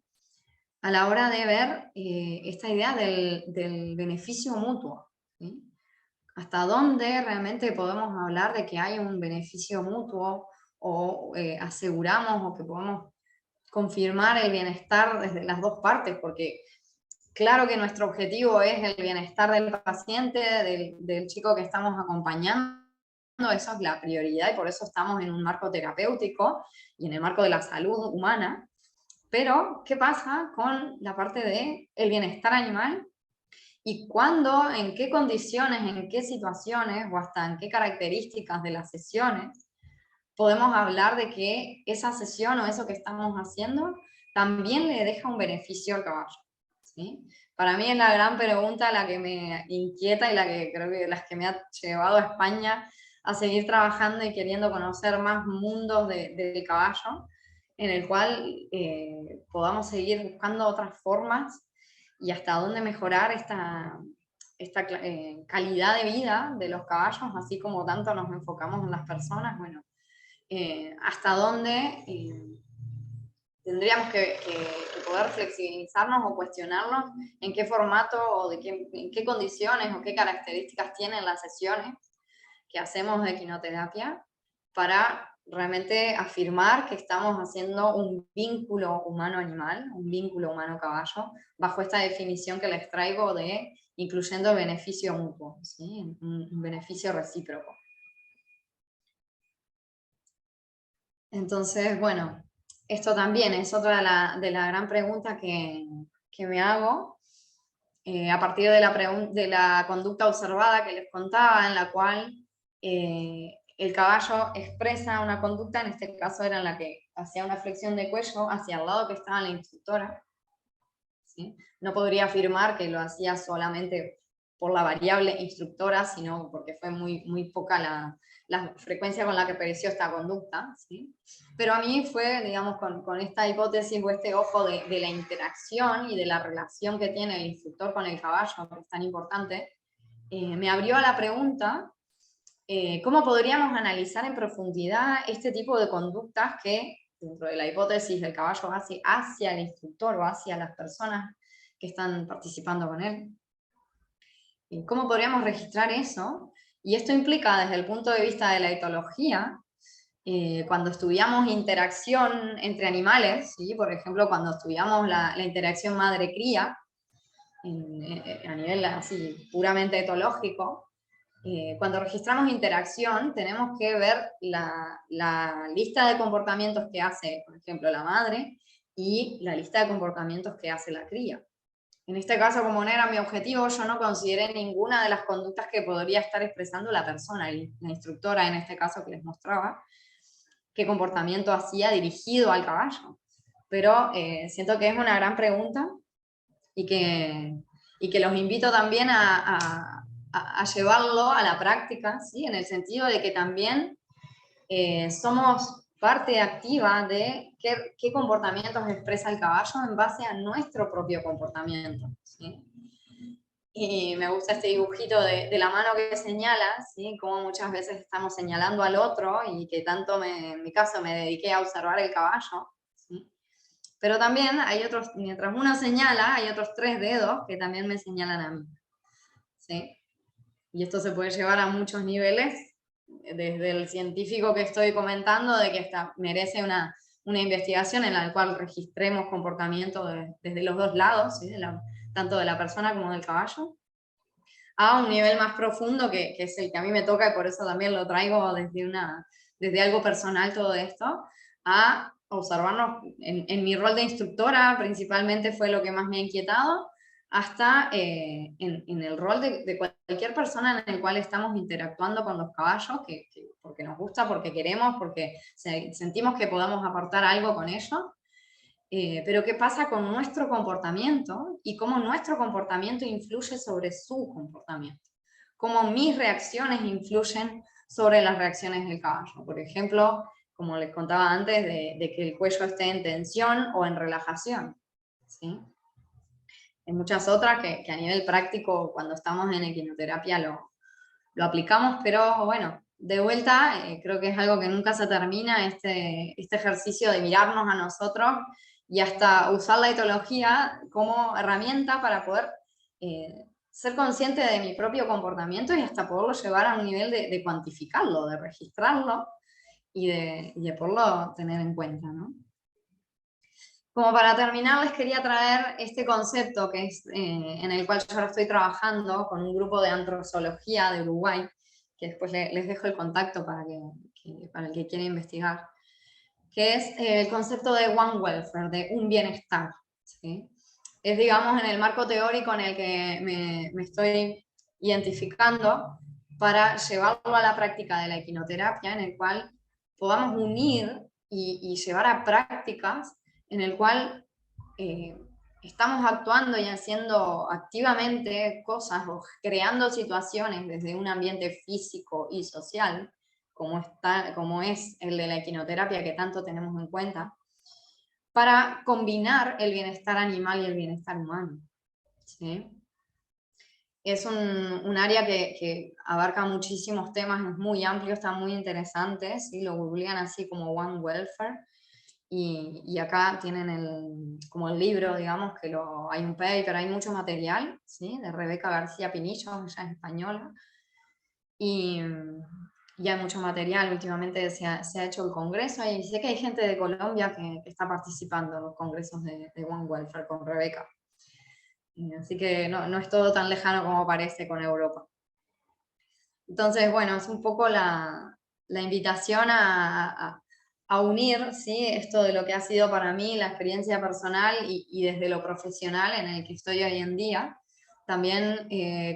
a la hora de ver esta idea del beneficio mutuo, ¿sí? Hasta dónde realmente podemos hablar de que hay un beneficio mutuo o aseguramos o que podemos confirmar el bienestar desde las dos partes, porque claro que nuestro objetivo es el bienestar del paciente, del chico que estamos acompañando, eso es la prioridad y por eso estamos en un marco terapéutico y en el marco de la salud humana. Pero, ¿qué pasa con la parte del bienestar animal? Y cuándo, en qué condiciones, en qué situaciones o hasta en qué características de las sesiones podemos hablar de que esa sesión o eso que estamos haciendo también le deja un beneficio al caballo, ¿sí? Para mí es la gran pregunta la que me inquieta y la que creo que las que me ha llevado a España a seguir trabajando y queriendo conocer más mundos del caballo, en el cual podamos seguir buscando otras formas y hasta dónde mejorar esta calidad de vida de los caballos, así como tanto nos enfocamos en las personas. Bueno, hasta dónde tendríamos que poder flexibilizarnos o cuestionarnos en qué formato o en qué condiciones o qué características tienen las sesiones que hacemos de equinoterapia para realmente afirmar que estamos haciendo un vínculo humano-animal, un vínculo humano-caballo, bajo esta definición que les traigo de incluyendo el beneficio mutuo, ¿sí? Un beneficio recíproco. Entonces, bueno, esto también es otra de la gran pregunta que me hago a partir de la conducta observada que les contaba, en la cual el caballo expresa una conducta, en este caso era en la que hacía una flexión de cuello hacia el lado que estaba la instructora, ¿sí? No podría afirmar que lo hacía solamente por la variable instructora, sino porque fue muy poca la frecuencia con la que apareció esta conducta, ¿sí? Pero a mí fue, digamos, con esta hipótesis o este ojo de la interacción y de la relación que tiene el instructor con el caballo, que es tan importante, me abrió a la pregunta, ¿cómo podríamos analizar en profundidad este tipo de conductas que, dentro de la hipótesis del caballo, hace hacia el instructor o hacia las personas que están participando con él? ¿Cómo podríamos registrar eso? Y esto implica, desde el punto de vista de la etología, cuando estudiamos interacción entre animales, ¿sí? Por ejemplo, cuando estudiamos la interacción madre-cría, a nivel así puramente etológico, cuando registramos interacción tenemos que ver la lista de comportamientos que hace, por ejemplo, la madre y la lista de comportamientos que hace la cría. En este caso, como no era mi objetivo, yo no consideré ninguna de las conductas que podría estar expresando la persona, la instructora en este caso que les mostraba, qué comportamiento hacía dirigido al caballo. Pero siento que es una gran pregunta y que los invito también a llevarlo a la práctica, ¿sí? En el sentido de que también somos parte activa de qué comportamientos expresa el caballo en base a nuestro propio comportamiento, ¿sí? Y me gusta este dibujito de la mano que señala, ¿sí? Como muchas veces estamos señalando al otro y que tanto en mi caso me dediqué a observar el caballo, ¿sí? Pero también hay otros, mientras uno señala, hay otros 3 dedos que también me señalan a mí, ¿sí? Y esto se puede llevar a muchos niveles, desde el científico que estoy comentando, de que merece una investigación en la cual registremos comportamiento desde los 2 lados, ¿sí? Tanto de la persona como del caballo, a un nivel más profundo que es el que a mí me toca y por eso también lo traigo desde algo personal todo esto, a observarnos en mi rol de instructora principalmente fue lo que más me ha inquietado, hasta en el rol de cualquier persona en el cual estamos interactuando con los caballos, porque nos gusta, porque queremos, porque sentimos que podemos aportar algo con ellos. Pero qué pasa con nuestro comportamiento y cómo nuestro comportamiento influye sobre su comportamiento. Cómo mis reacciones influyen sobre las reacciones del caballo. Por ejemplo, como les contaba antes, de que el cuello esté en tensión o en relajación, ¿sí? Hay muchas otras que a nivel práctico, cuando estamos en equinoterapia, lo aplicamos, pero bueno, de vuelta, creo que es algo que nunca se termina, este ejercicio de mirarnos a nosotros y hasta usar la etología como herramienta para poder ser consciente de mi propio comportamiento y hasta poderlo llevar a un nivel de cuantificarlo, de registrarlo y de poderlo tener en cuenta, ¿no? Como para terminar, les quería traer este concepto que es, en el cual yo ahora estoy trabajando con un grupo de antrozoología de Uruguay, que después les dejo el contacto para el que quiera investigar, que es el concepto de One Welfare, de un bienestar, ¿sí? Es, digamos, en el marco teórico en el que me estoy identificando para llevarlo a la práctica de la equinoterapia, en el cual podamos unir y llevar a prácticas en el cual estamos actuando y haciendo activamente cosas o creando situaciones desde un ambiente físico y social, como es el de la equinoterapia que tanto tenemos en cuenta, para combinar el bienestar animal y el bienestar humano, ¿sí? Es un área que abarca muchísimos temas, es muy amplio, está muy interesante, ¿sí? Lo googlean así como One Welfare, y acá tienen como el libro, digamos, que hay un paper, hay mucho material, ¿sí? De Rebeca García Pinillo, ella es española, y hay mucho material. Últimamente se ha hecho el congreso y sé que hay gente de Colombia que está participando en los congresos de One Welfare con Rebeca. Así que no es todo tan lejano como parece con Europa. Entonces, bueno, es un poco la invitación a unir, ¿sí? Esto de lo que ha sido para mí la experiencia personal y desde lo profesional en el que estoy hoy en día. También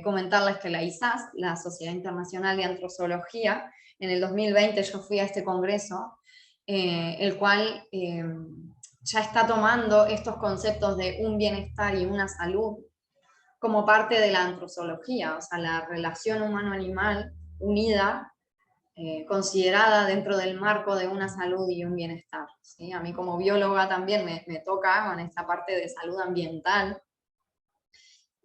comentarles que la ISAS, la Sociedad Internacional de Antrozoología, en el 2020 yo fui a este congreso, el cual ya está tomando estos conceptos de un bienestar y una salud como parte de la antrozoología, o sea, la relación humano-animal unida, considerada dentro del marco de una salud y un bienestar, ¿sí? A mí como bióloga también me toca con esta parte de salud ambiental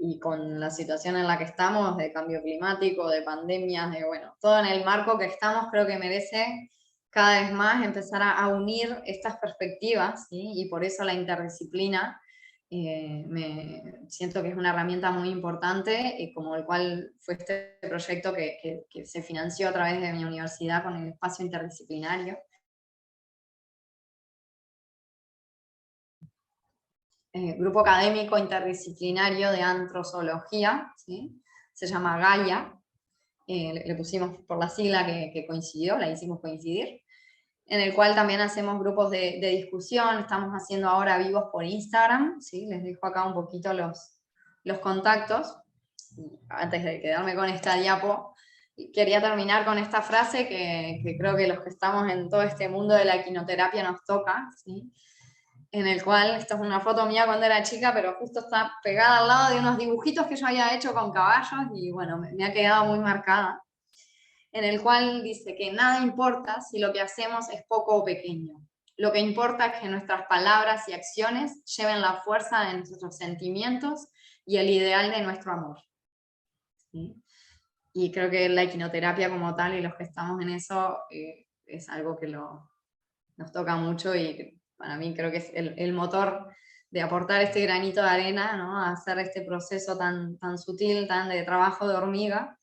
y con la situación en la que estamos, de cambio climático, de pandemias, de bueno, todo en el marco que estamos, creo que merece cada vez más empezar a unir estas perspectivas, ¿sí? Y por eso la interdisciplina siento que es una herramienta muy importante, como el cual fue este proyecto que se financió a través de mi universidad con el espacio interdisciplinario, grupo académico interdisciplinario de antrozoología, ¿sí? Se llama Gaia, le pusimos por la sigla que coincidió, la hicimos coincidir, en el cual también hacemos grupos de discusión, estamos haciendo ahora vivos por Instagram, ¿sí? Les dejo acá un poquito los contactos. Antes de quedarme con esta diapo, quería terminar con esta frase que creo que los que estamos en todo este mundo de la equinoterapia nos toca, ¿sí? En el cual, esta es una foto mía cuando era chica, pero justo está pegada al lado de unos dibujitos que yo había hecho con caballos y bueno, me ha quedado muy marcada, en el cual dice que nada importa si lo que hacemos es poco o pequeño. Lo que importa es que nuestras palabras y acciones lleven la fuerza de nuestros sentimientos y el ideal de nuestro amor. ¿Sí? Y creo que la equinoterapia como tal y los que estamos en eso es algo que nos toca mucho y para mí creo que es el motor de aportar este granito de arena, ¿no? A hacer este proceso tan sutil, tan de trabajo de hormiga,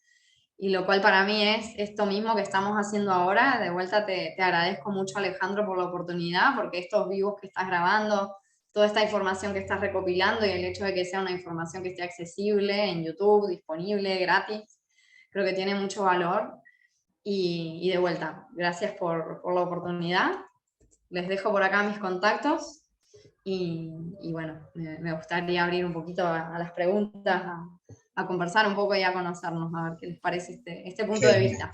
y lo cual para mí es esto mismo que estamos haciendo ahora. De vuelta te agradezco mucho, Alejandro, por la oportunidad, porque estos vivos que estás grabando, toda esta información que estás recopilando y el hecho de que sea una información que esté accesible en YouTube, disponible, gratis, creo que tiene mucho valor. Y de vuelta, gracias por la oportunidad. Les dejo por acá mis contactos y bueno, me gustaría abrir un poquito a las preguntas, a conversar un poco y a conocernos, a ver qué les parece este punto de Genial, vista.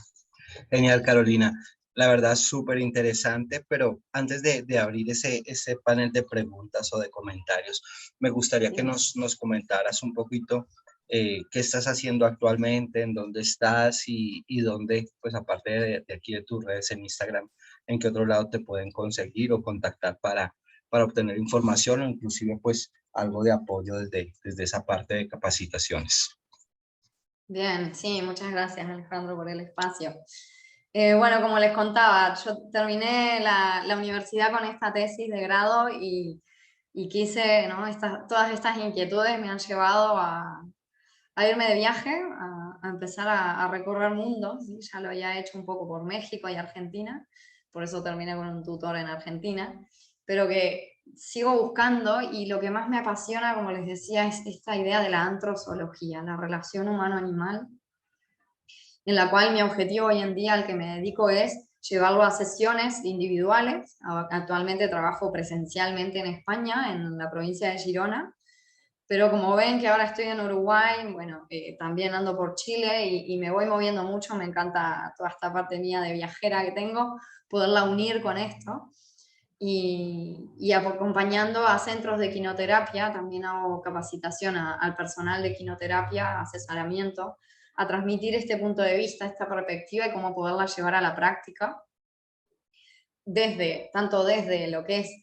genial, Carolina. La verdad, súper interesante, pero antes de abrir ese panel de preguntas o de comentarios, me gustaría que Sí. nos comentaras un poquito qué estás haciendo actualmente, en dónde estás y dónde, pues aparte de aquí de tus redes en Instagram, en qué otro lado te pueden conseguir o contactar para obtener información o inclusive pues algo de apoyo desde esa parte de capacitaciones. Bien, sí, muchas gracias, Alejandro, por el espacio. Bueno, como les contaba, yo terminé la universidad con esta tesis de grado y quise, ¿no? Todas estas inquietudes me han llevado a irme de viaje, a empezar a recorrer el mundo, ¿sí? Ya lo había hecho un poco por México y Argentina, por eso terminé con un tutor en Argentina, pero que sigo buscando y lo que más me apasiona, como les decía, es esta idea de la antrozoología, la relación humano-animal, en la cual mi objetivo hoy en día al que me dedico es llevarlo a sesiones individuales. Actualmente trabajo presencialmente en España, en la provincia de Girona, pero como ven que ahora estoy en Uruguay, bueno, también ando por Chile y me voy moviendo mucho, me encanta toda esta parte mía de viajera que tengo, poderla unir con esto. Y acompañando a centros de quinoterapia, también hago capacitación al personal de quinoterapia, asesoramiento, a transmitir este punto de vista, esta perspectiva y cómo poderla llevar a la práctica tanto desde lo que es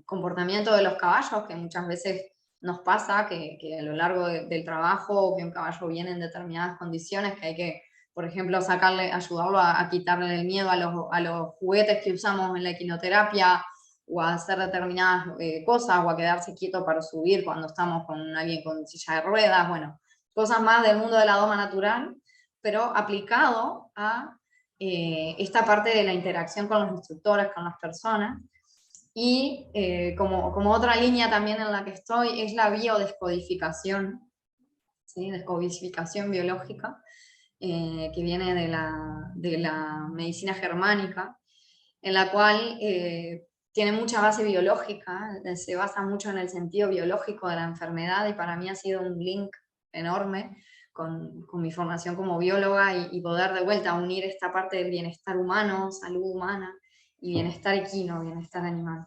comportamiento de los caballos, que muchas veces nos pasa que a lo largo del trabajo, que un caballo viene en determinadas condiciones, que hay que, por ejemplo, ayudarlo a quitarle el miedo a los juguetes que usamos en la equinoterapia, o a hacer determinadas cosas, o a quedarse quieto para subir cuando estamos con alguien con silla de ruedas, bueno, cosas más del mundo de la doma natural, pero aplicado a esta parte de la interacción con los instructores, con las personas. Y como otra línea también en la que estoy es la biodescodificación, ¿sí? Descodificación biológica, que viene de la medicina germánica, en la cual tiene mucha base biológica, se basa mucho en el sentido biológico de la enfermedad y para mí ha sido un link enorme con mi formación como bióloga y poder de vuelta unir esta parte del bienestar humano, salud humana y bienestar equino, bienestar animal.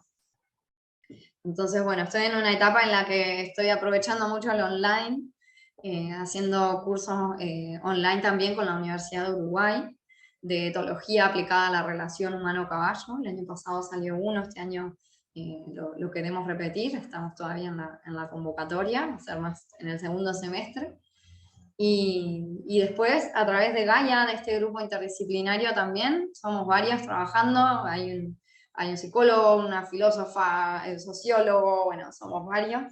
Entonces, bueno, estoy en una etapa en la que estoy aprovechando mucho el online, haciendo cursos online también con la Universidad de Uruguay, de etología aplicada a la relación humano-caballo. El año pasado salió uno, este año lo queremos repetir, estamos todavía en la convocatoria, va a ser más en el segundo semestre. Y después, a través de Gaia, de este grupo interdisciplinario también, somos varios trabajando, hay un psicólogo, una filósofa, el sociólogo, bueno, somos varios,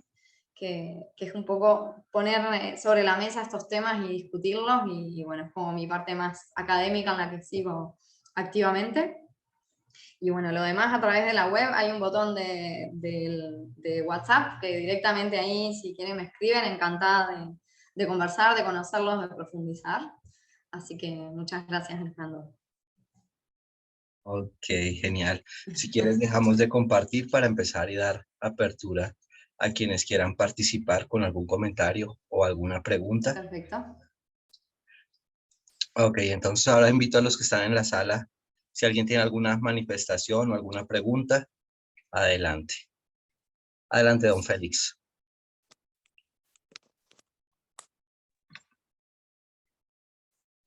que es un poco poner sobre la mesa estos temas y discutirlos, y bueno, es como mi parte más académica en la que sigo activamente. Y bueno, lo demás a través de la web hay un botón de WhatsApp que directamente ahí, si quieren, me escriben, encantada de conversar, de conocerlos, de profundizar. Así que muchas gracias, Alejandro. Ok, genial. Si quieres, dejamos de compartir para empezar y dar apertura a quienes quieran participar con algún comentario o alguna pregunta. Perfecto. Ok, entonces ahora invito a los que están en la sala, si alguien tiene alguna manifestación o alguna pregunta, adelante. Adelante, don Félix.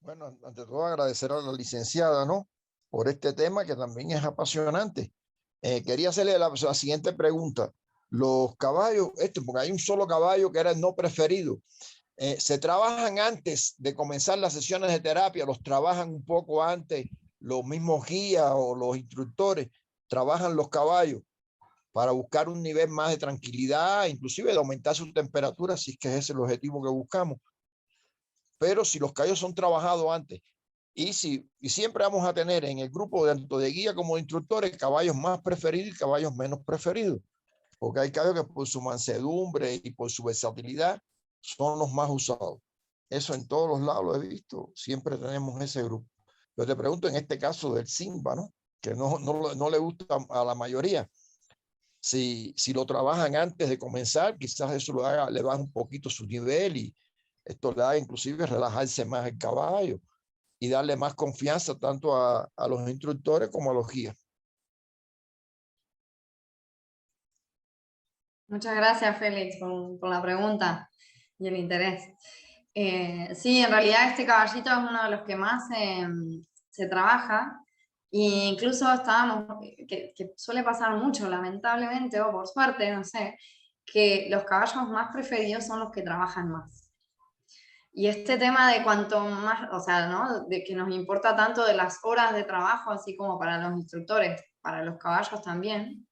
Bueno, ante todo agradecer a la licenciada, ¿no? Por este tema que también es apasionante. Quería hacerle la siguiente pregunta. Los caballos, porque hay un solo caballo que era el no preferido. ¿Se trabajan antes de comenzar las sesiones de terapia? ¿Los trabajan un poco antes? ¿Los mismos guías o los instructores trabajan los caballos para buscar un nivel más de tranquilidad, inclusive de aumentar su temperatura, si es que ese es el objetivo que buscamos? Pero si los caballos son trabajados antes y siempre vamos a tener en el grupo tanto de guía como de instructores caballos más preferidos y caballos menos preferidos, porque hay caballos que por su mansedumbre y por su versatilidad son los más usados. Eso en todos los lados lo he visto, siempre tenemos ese grupo. Pero te pregunto en este caso del Simba, ¿no? Que no le gusta a la mayoría. Si lo trabajan antes de comenzar, quizás eso le baja un poquito su nivel y esto le da inclusive relajarse más el caballo y darle más confianza tanto a los instructores como a los guías. Muchas gracias, Félix, por la pregunta y el interés. Sí, en realidad este caballito es uno de los que más se trabaja, e incluso que suele pasar mucho, lamentablemente, o por suerte, no sé, que los caballos más preferidos son los que trabajan más. Y este tema de cuanto más, o sea, ¿no? De que nos importa tanto de las horas de trabajo, así como para los instructores, para los caballos también.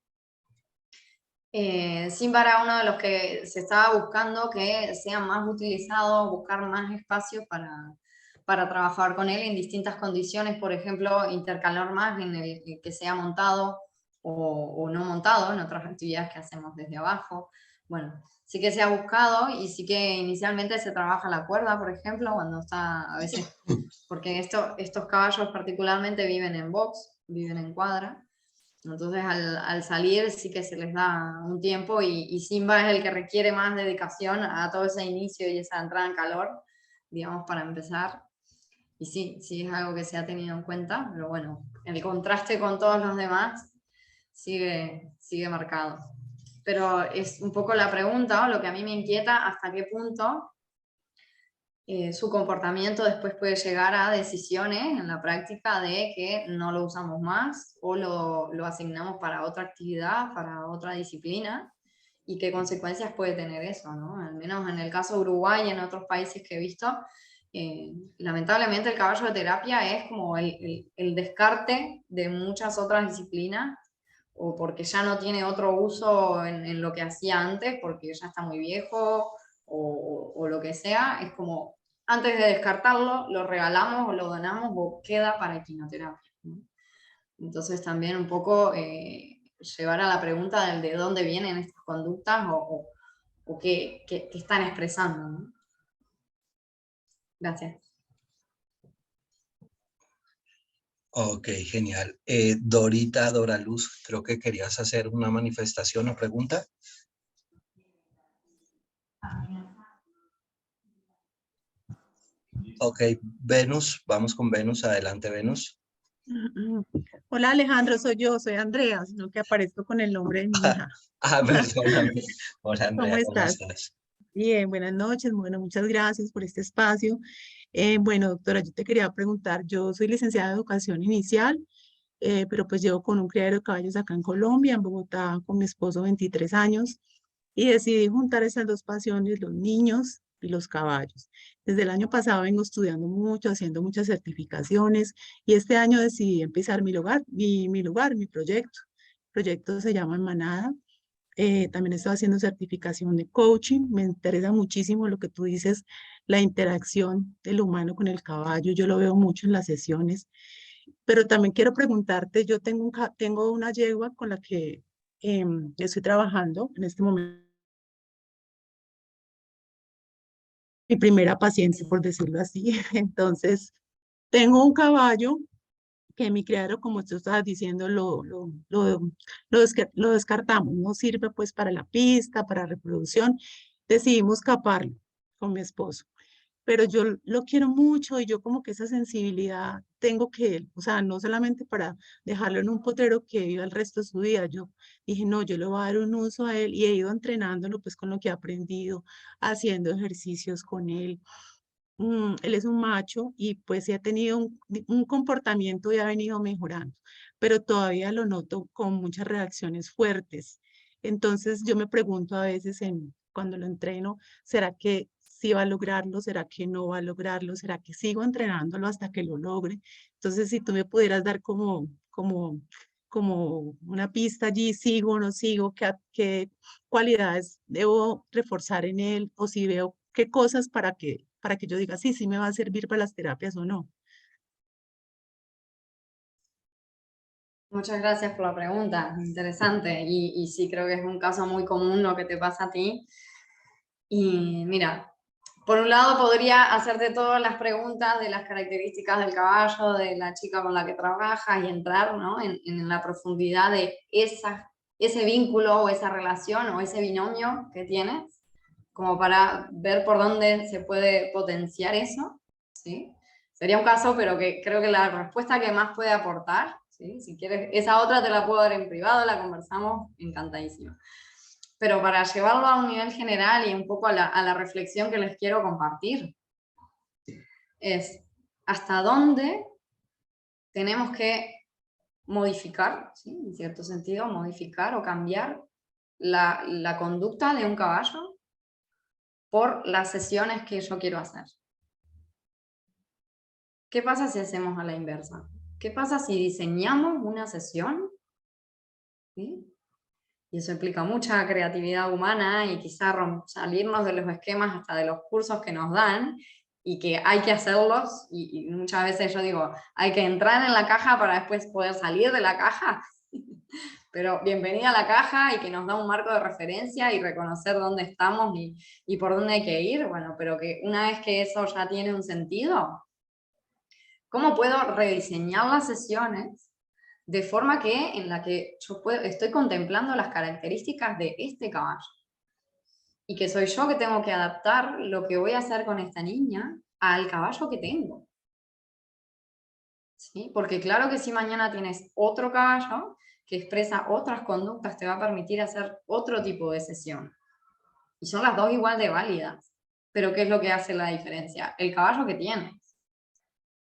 Simba era uno de los que se estaba buscando que sea más utilizado, buscar más espacio para trabajar con él en distintas condiciones, por ejemplo, intercalar más en el que sea montado o no montado, en otras actividades que hacemos desde abajo. Bueno, sí que se ha buscado y sí que inicialmente se trabaja la cuerda, por ejemplo, cuando está a veces, porque estos caballos particularmente viven en box, viven en cuadra. Entonces al salir sí que se les da un tiempo y Simba es el que requiere más dedicación a todo ese inicio y esa entrada en calor, digamos, para empezar. Y sí es algo que se ha tenido en cuenta, pero bueno, el contraste con todos los demás sigue marcado. Pero es un poco la pregunta, o lo que a mí me inquieta, hasta qué punto su comportamiento después puede llegar a decisiones en la práctica de que no lo usamos más o lo asignamos para otra actividad, para otra disciplina, y qué consecuencias puede tener eso, ¿no? Al menos en el caso de Uruguay y en otros países que he visto, lamentablemente el caballo de terapia es como el descarte de muchas otras disciplinas, o porque ya no tiene otro uso en lo que hacía antes, porque ya está muy viejo, o lo que sea, es como, antes de descartarlo, lo regalamos o lo donamos o queda para equinoterapia, ¿no? Entonces también un poco llevar a la pregunta del de dónde vienen estas conductas o qué están expresando, ¿no? Gracias. Ok, genial. Dora Luz, creo que querías hacer una manifestación o pregunta. Ok, Venus, vamos con Venus. Adelante, Venus. Hola Alejandro, soy yo, soy Andrea, sino que aparezco con el nombre de mi hija. Perdóname. Hola, ¿Cómo Andrea, ¿cómo estás? estás? Bien, buenas noches. Bueno, muchas gracias por este espacio. Bueno, doctora, yo te quería preguntar, yo soy licenciada en educación inicial, pero pues llevo con un criadero de caballos acá en Colombia, en Bogotá, con mi esposo 23 años, y decidí juntar esas dos pasiones, los niños y los caballos. Desde el año pasado vengo estudiando mucho, haciendo muchas certificaciones, y este año decidí empezar mi proyecto. El proyecto se llama Manada. También estoy haciendo certificación de coaching. Me interesa muchísimo lo que tú dices, la interacción del humano con el caballo. Yo lo veo mucho en las sesiones. Pero también quiero preguntarte, yo tengo una yegua con la que estoy trabajando en este momento, mi primera paciente, por decirlo así. Entonces, tengo un caballo que mi criadero, como tú estabas diciendo, lo descartamos, no sirve pues para la pista, para reproducción. Decidimos caparlo con mi esposo, pero yo lo quiero mucho y yo como que esa sensibilidad tengo que, o sea, no solamente para dejarlo en un potrero que viva el resto de su vida, yo dije, no, yo le voy a dar un uso a él y he ido entrenándolo pues con lo que he aprendido, haciendo ejercicios con él. Él es un macho y pues sí ha tenido un comportamiento y ha venido mejorando, pero todavía lo noto con muchas reacciones fuertes. Entonces yo me pregunto a veces cuando lo entreno, ¿será que sí va a lograrlo? ¿Será que no va a lograrlo? ¿Será que sigo entrenándolo hasta que lo logre? Entonces si tú me pudieras dar como una pista allí, sigo o no sigo, qué cualidades debo reforzar en él o si veo qué cosas para que yo diga, sí, sí me va a servir para las terapias o no. Muchas gracias por la pregunta, interesante. Y sí, creo que es un caso muy común lo que te pasa a ti. Y mira, por un lado podría hacerte todas las preguntas de las características del caballo, de la chica con la que trabajas y entrar, ¿no?, en la profundidad de ese vínculo o esa relación o ese binomio que tienes, como para ver por dónde se puede potenciar eso, ¿sí? Sería un caso, pero que creo que la respuesta que más puede aportar, ¿sí? Si quieres, esa otra te la puedo dar en privado, la conversamos, encantadísimo. Pero para llevarlo a un nivel general y un poco a la reflexión que les quiero compartir, es hasta dónde tenemos que modificar, ¿sí?, en cierto sentido, modificar o cambiar la conducta de un caballo por las sesiones que yo quiero hacer. ¿Qué pasa si hacemos a la inversa? ¿Qué pasa si diseñamos una sesión? ¿Sí? Y eso implica mucha creatividad humana y quizá salirnos de los esquemas hasta de los cursos que nos dan y que hay que hacerlos y muchas veces yo digo, hay que entrar en la caja para después poder salir de la caja. Pero bienvenida a la caja y que nos da un marco de referencia y reconocer dónde estamos y por dónde hay que ir. Bueno, pero que una vez que eso ya tiene un sentido, ¿cómo puedo rediseñar las sesiones de forma que en la que yo estoy contemplando las características de este caballo? Y que soy yo que tengo que adaptar lo que voy a hacer con esta niña al caballo que tengo. ¿Sí? Porque claro que si mañana tienes otro caballo que expresa otras conductas, te va a permitir hacer otro tipo de sesión. Y son las dos igual de válidas. Pero ¿qué es lo que hace la diferencia? El caballo que tienes.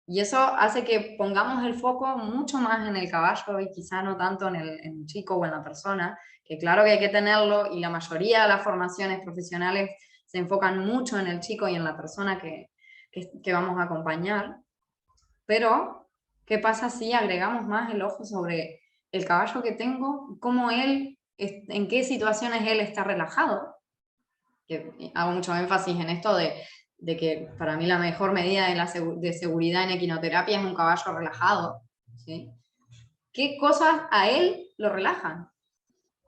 Y eso hace que pongamos el foco mucho más en el caballo y quizá no tanto en el chico o en la persona, que claro que hay que tenerlo y la mayoría de las formaciones profesionales se enfocan mucho en el chico y en la persona que vamos a acompañar. Pero, ¿qué pasa si agregamos más el ojo sobre el caballo que tengo, cómo él, en qué situaciones él está relajado? Que hago mucho énfasis en esto de que para mí la mejor medida de seguridad en equinoterapia es un caballo relajado, ¿sí? ¿Qué cosas a él lo relajan?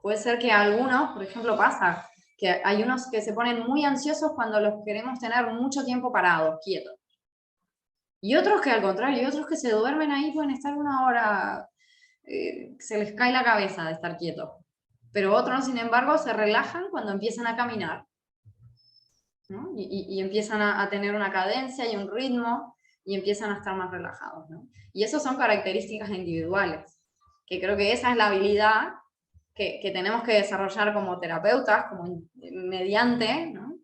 Puede ser que a algunos, por ejemplo, pasa que hay unos que se ponen muy ansiosos cuando los queremos tener mucho tiempo parados, quietos. Y otros que al contrario, otros que se duermen ahí, pueden estar una hora, se les cae la cabeza de estar quietos. Pero otros, sin embargo, se relajan cuando empiezan a caminar, ¿no? Y empiezan a tener una cadencia y un ritmo y empiezan a estar más relajados, ¿no? Y eso son características individuales, que creo que esa es la habilidad que tenemos que desarrollar como terapeutas, como mediante, ¿no?,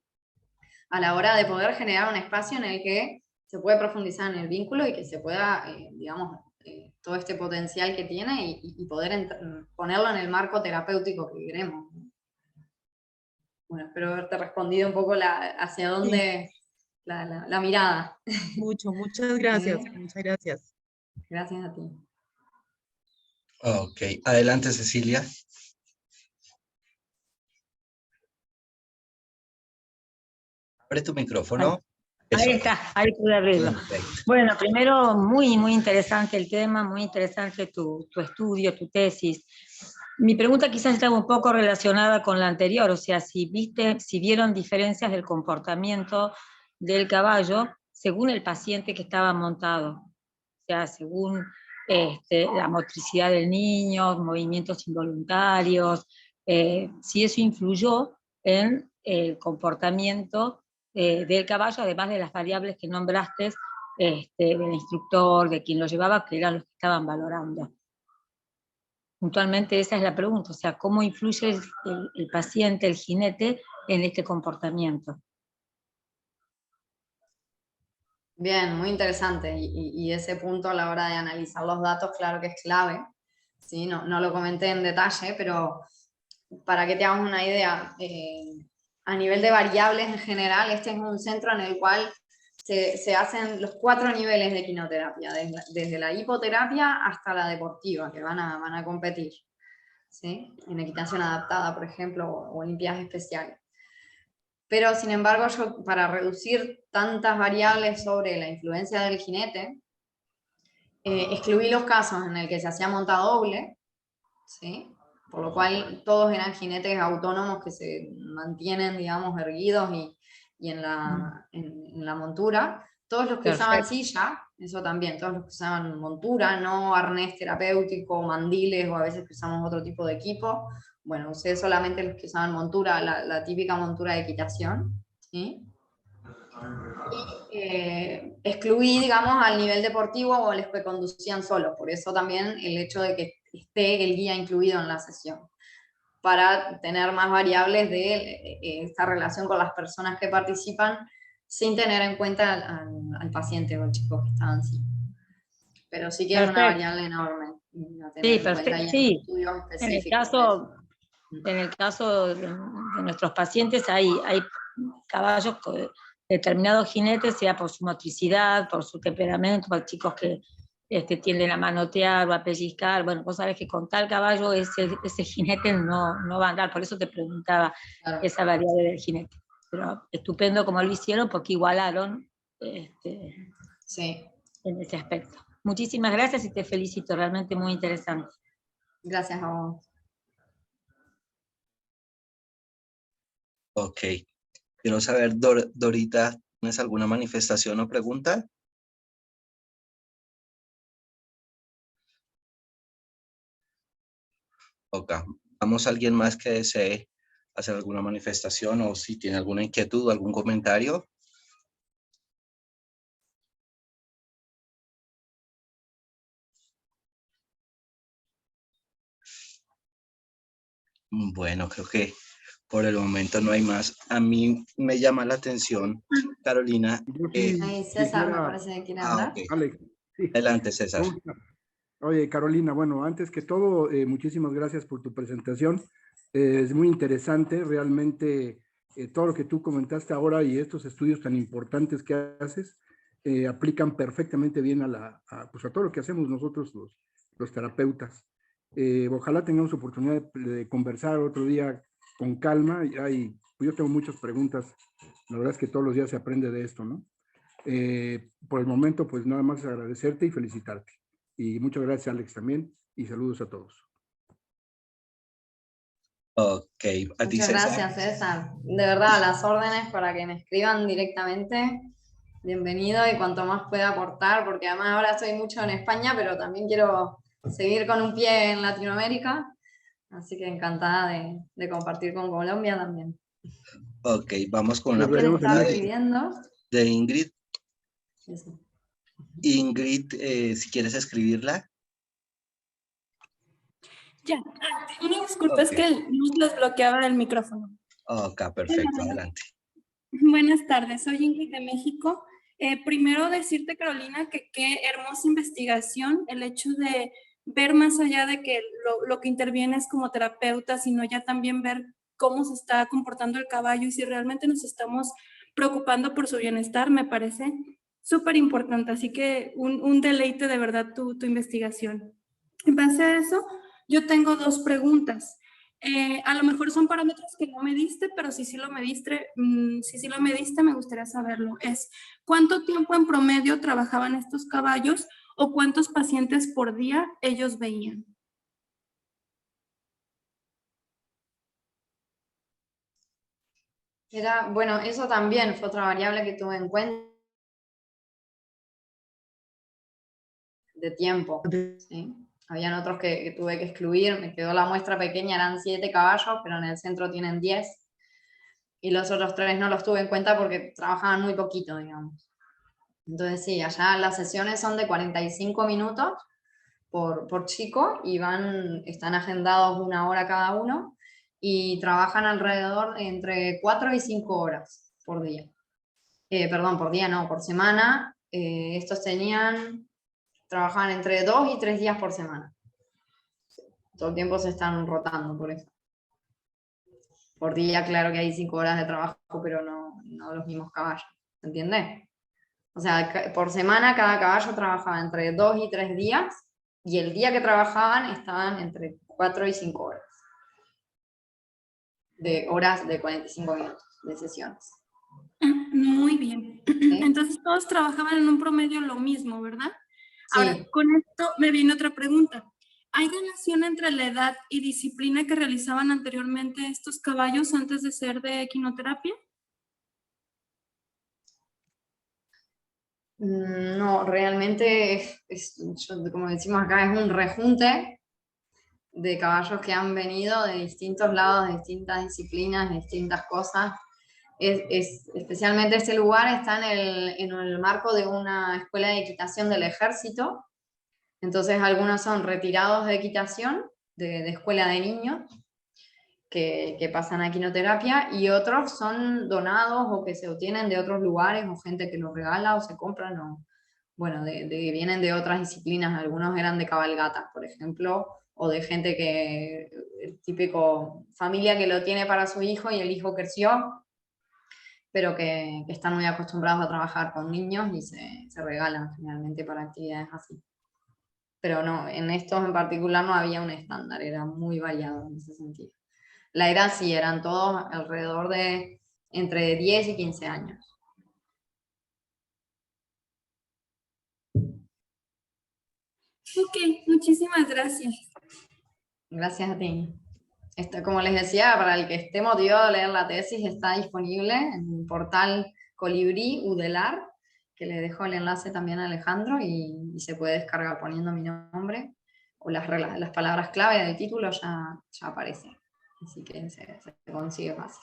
a la hora de poder generar un espacio en el que se puede profundizar en el vínculo y que se pueda, digamos, todo este potencial que tiene y poder ponerlo en el marco terapéutico que queremos. Bueno, espero haberte respondido un poco hacia Sí, dónde la mirada. muchas gracias, ¿Eh? muchas gracias. Gracias a ti. Ok, adelante Cecilia. Abre tu Ay, micrófono. Eso, Ahí está, ahí pude abrirlo. perfecto. Bueno, primero, muy interesante el tema, muy interesante tu estudio, tu tesis. Mi pregunta quizás estaba un poco relacionada con la anterior, o sea, si vieron diferencias del comportamiento del caballo según el paciente que estaba montado, o sea, según la motricidad del niño, movimientos involuntarios, si eso influyó en el comportamiento del caballo, además de las variables que nombraste, del instructor, de quien lo llevaba, que eran los que estaban valorando. Puntualmente esa es la pregunta, o sea, ¿cómo influye el paciente, el jinete, en este comportamiento? Bien, muy interesante. Y ese punto a la hora de analizar los datos, claro que es clave. ¿Sí? No lo comenté en detalle, pero para que te hagas una idea, a nivel de variables en general, este es un centro en el cual se hacen los 4 niveles de equinoterapia, desde la hipoterapia hasta la deportiva, que van a competir, ¿sí? En equitación adaptada, por ejemplo, o olimpiadas especiales. Pero, sin embargo, yo, para reducir tantas variables sobre la influencia del jinete, excluí los casos en el que se hacía monta doble, ¿sí? Por lo cual todos eran jinetes autónomos que se mantienen, digamos, erguidos y en la montura. Todos los que usaban silla, eso también, todos los que usaban montura, no arnés terapéutico, mandiles o a veces que usamos otro tipo de equipo. Bueno, usé solamente los que usaban montura, la típica montura de equitación, ¿sí? Y excluí, digamos, al nivel deportivo o los que conducían solos. Por eso también el hecho de que esté el guía incluido en la sesión, para tener más variables de esta relación con las personas que participan sin tener en cuenta al paciente o al chico que está en sí. Pero sí que es una variable enorme. Sí, perfecto. Sí, en el caso de nuestros pacientes hay caballos, determinados jinetes, sea por su motricidad, por su temperamento, por chicos que tienden a manotear o a pellizcar. Bueno, vos sabés que con tal caballo ese jinete no va a andar, por eso te preguntaba esa variable del jinete. Pero estupendo como lo hicieron porque igualaron sí, en ese aspecto. Muchísimas gracias y te felicito, realmente muy interesante. Gracias a vos. Ok. Quiero saber, Dorita, ¿tienes alguna manifestación o pregunta? Ok. ¿Vamos a alguien más que desee hacer alguna manifestación o si tiene alguna inquietud o algún comentario? Bueno, creo que por el momento no hay más. A mí me llama la atención, Carolina. Ahí César me parece que quiere hablar. Okay. Alex, sí. Adelante, César. Oye, Carolina, bueno, antes que todo, muchísimas gracias por tu presentación. Es muy interesante, realmente todo lo que tú comentaste ahora y estos estudios tan importantes que haces aplican perfectamente bien pues a todo lo que hacemos nosotros los terapeutas. Ojalá tengamos oportunidad de conversar otro día con calma. Pues yo tengo muchas preguntas. La verdad es que todos los días se aprende de esto, ¿no? Por el momento, pues nada más agradecerte y felicitarte. Y muchas gracias, Alex, también. Y saludos a todos. Ok. ¿A ti, Muchas César? gracias, César. De verdad, las órdenes para que me escriban directamente. Bienvenido y cuanto más pueda aportar, porque además ahora estoy mucho en España, pero también quiero seguir con un pie en Latinoamérica. Así que encantada de compartir con Colombia también. Ok, vamos con Nos una veremos pregunta en México. de Ingrid. Eso. Ingrid, si quieres escribirla. Ya, una disculpa, es que nos desbloqueaba el micrófono. Ok, perfecto, adelante. Buenas tardes, soy Ingrid de México. Primero decirte, Carolina, que qué hermosa investigación, el hecho de ver más allá de que lo que interviene es como terapeuta, sino ya también ver cómo se está comportando el caballo y si realmente nos estamos preocupando por su bienestar, me parece súper importante. Así que un deleite de verdad tu investigación. En base a eso, yo tengo 2 preguntas. A lo mejor son parámetros que no me diste, pero si sí lo mediste, me gustaría saberlo. Es ¿cuánto tiempo en promedio trabajaban estos caballos o cuántos pacientes por día ellos veían? Bueno, eso también fue otra variable que tuve en cuenta de tiempo, ¿sí? Habían otros que tuve que excluir, me quedó la muestra pequeña, eran 7 caballos, pero en el centro tienen 10, y los otros 3 no los tuve en cuenta porque trabajaban muy poquito, digamos. Entonces sí, allá las sesiones son de 45 minutos por chico y están agendados 1 hora cada uno y trabajan alrededor entre 4 y 5 horas por día. Perdón, por día no, por semana. Estos trabajaban entre 2 y 3 días por semana. Todo el tiempo se están rotando por eso. Por día, claro que hay 5 horas de trabajo, pero no los mismos caballos, ¿entiendes? O sea, por semana cada caballo trabajaba entre 2 y 3 días, y el día que trabajaban estaban entre 4 y 5 horas. De horas de 45 minutos de sesiones. Muy bien. ¿Sí? Entonces todos trabajaban en un promedio lo mismo, ¿verdad? Sí. Ahora, con esto me viene otra pregunta. ¿Hay relación entre la edad y disciplina que realizaban anteriormente estos caballos antes de ser de equinoterapia? No, realmente, como decimos acá, es un rejunte de caballos que han venido de distintos lados, de distintas disciplinas, de distintas cosas. Especialmente este lugar está en el marco de una escuela de equitación del ejército. Entonces algunos son retirados de equitación, de escuela de niños, que pasan a equinoterapia, y otros son donados o que se obtienen de otros lugares, o gente que los regala o se compran, o bueno, vienen de otras disciplinas. Algunos eran de cabalgatas, por ejemplo, o de gente típico familia que lo tiene para su hijo y el hijo creció, pero que están muy acostumbrados a trabajar con niños y se regalan generalmente para actividades así. Pero no, en estos en particular no había un estándar, era muy variado en ese sentido. La edad sí, eran todos alrededor de entre 10 y 15 años. Ok, muchísimas gracias. Gracias a ti. Como les decía, para el que esté motivado a leer la tesis, está disponible en el portal Colibrí Udelar, que le dejo el enlace también a Alejandro, y se puede descargar poniendo mi nombre, o las palabras clave del título ya aparecen. Así que se consigue fácil.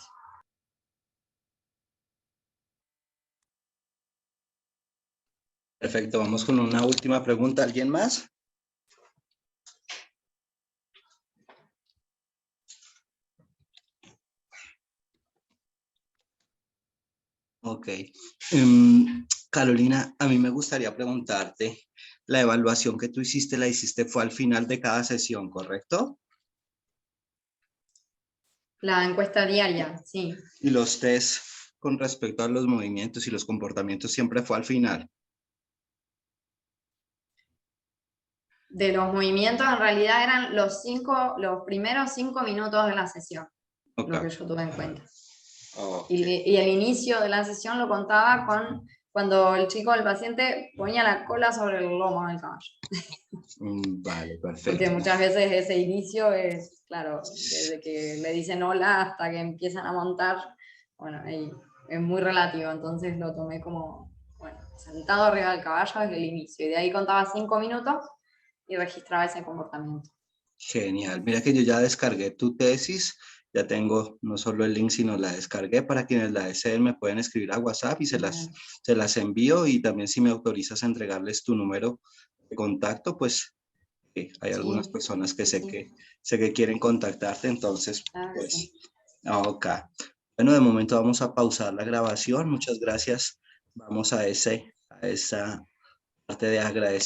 Perfecto, vamos con una última pregunta. ¿Alguien más? Ok. Carolina, a mí me gustaría preguntarte, la evaluación que tú hiciste, la hiciste fue al final de cada sesión, ¿correcto? La encuesta diaria, sí. Y los test con respecto a los movimientos y los comportamientos siempre fue al final. De los movimientos, en realidad eran los primeros 5 minutos de la sesión, Okay. lo que yo tuve en cuenta. Okay. Y el inicio de la sesión lo contaba cuando el paciente ponía la cola sobre el lomo del caballo. Vale, perfecto. Porque muchas veces ese inicio es, claro, desde que le dicen hola hasta que empiezan a montar, bueno, ahí es muy relativo, entonces lo tomé como, bueno, sentado arriba del caballo desde el inicio, y de ahí contaba 5 minutos y registraba ese comportamiento. Genial, mira que yo ya descargué tu tesis, ya tengo no solo el link, sino la descargué. Para quienes la deseen me pueden escribir a WhatsApp y se las envío, y también si me autorizas a entregarles tu número de contacto, pues hay algunas personas que sé que quieren contactarte, entonces pues Sí. ok. Bueno, de momento vamos a pausar la grabación. Muchas gracias. Vamos a esa parte de agradecimiento.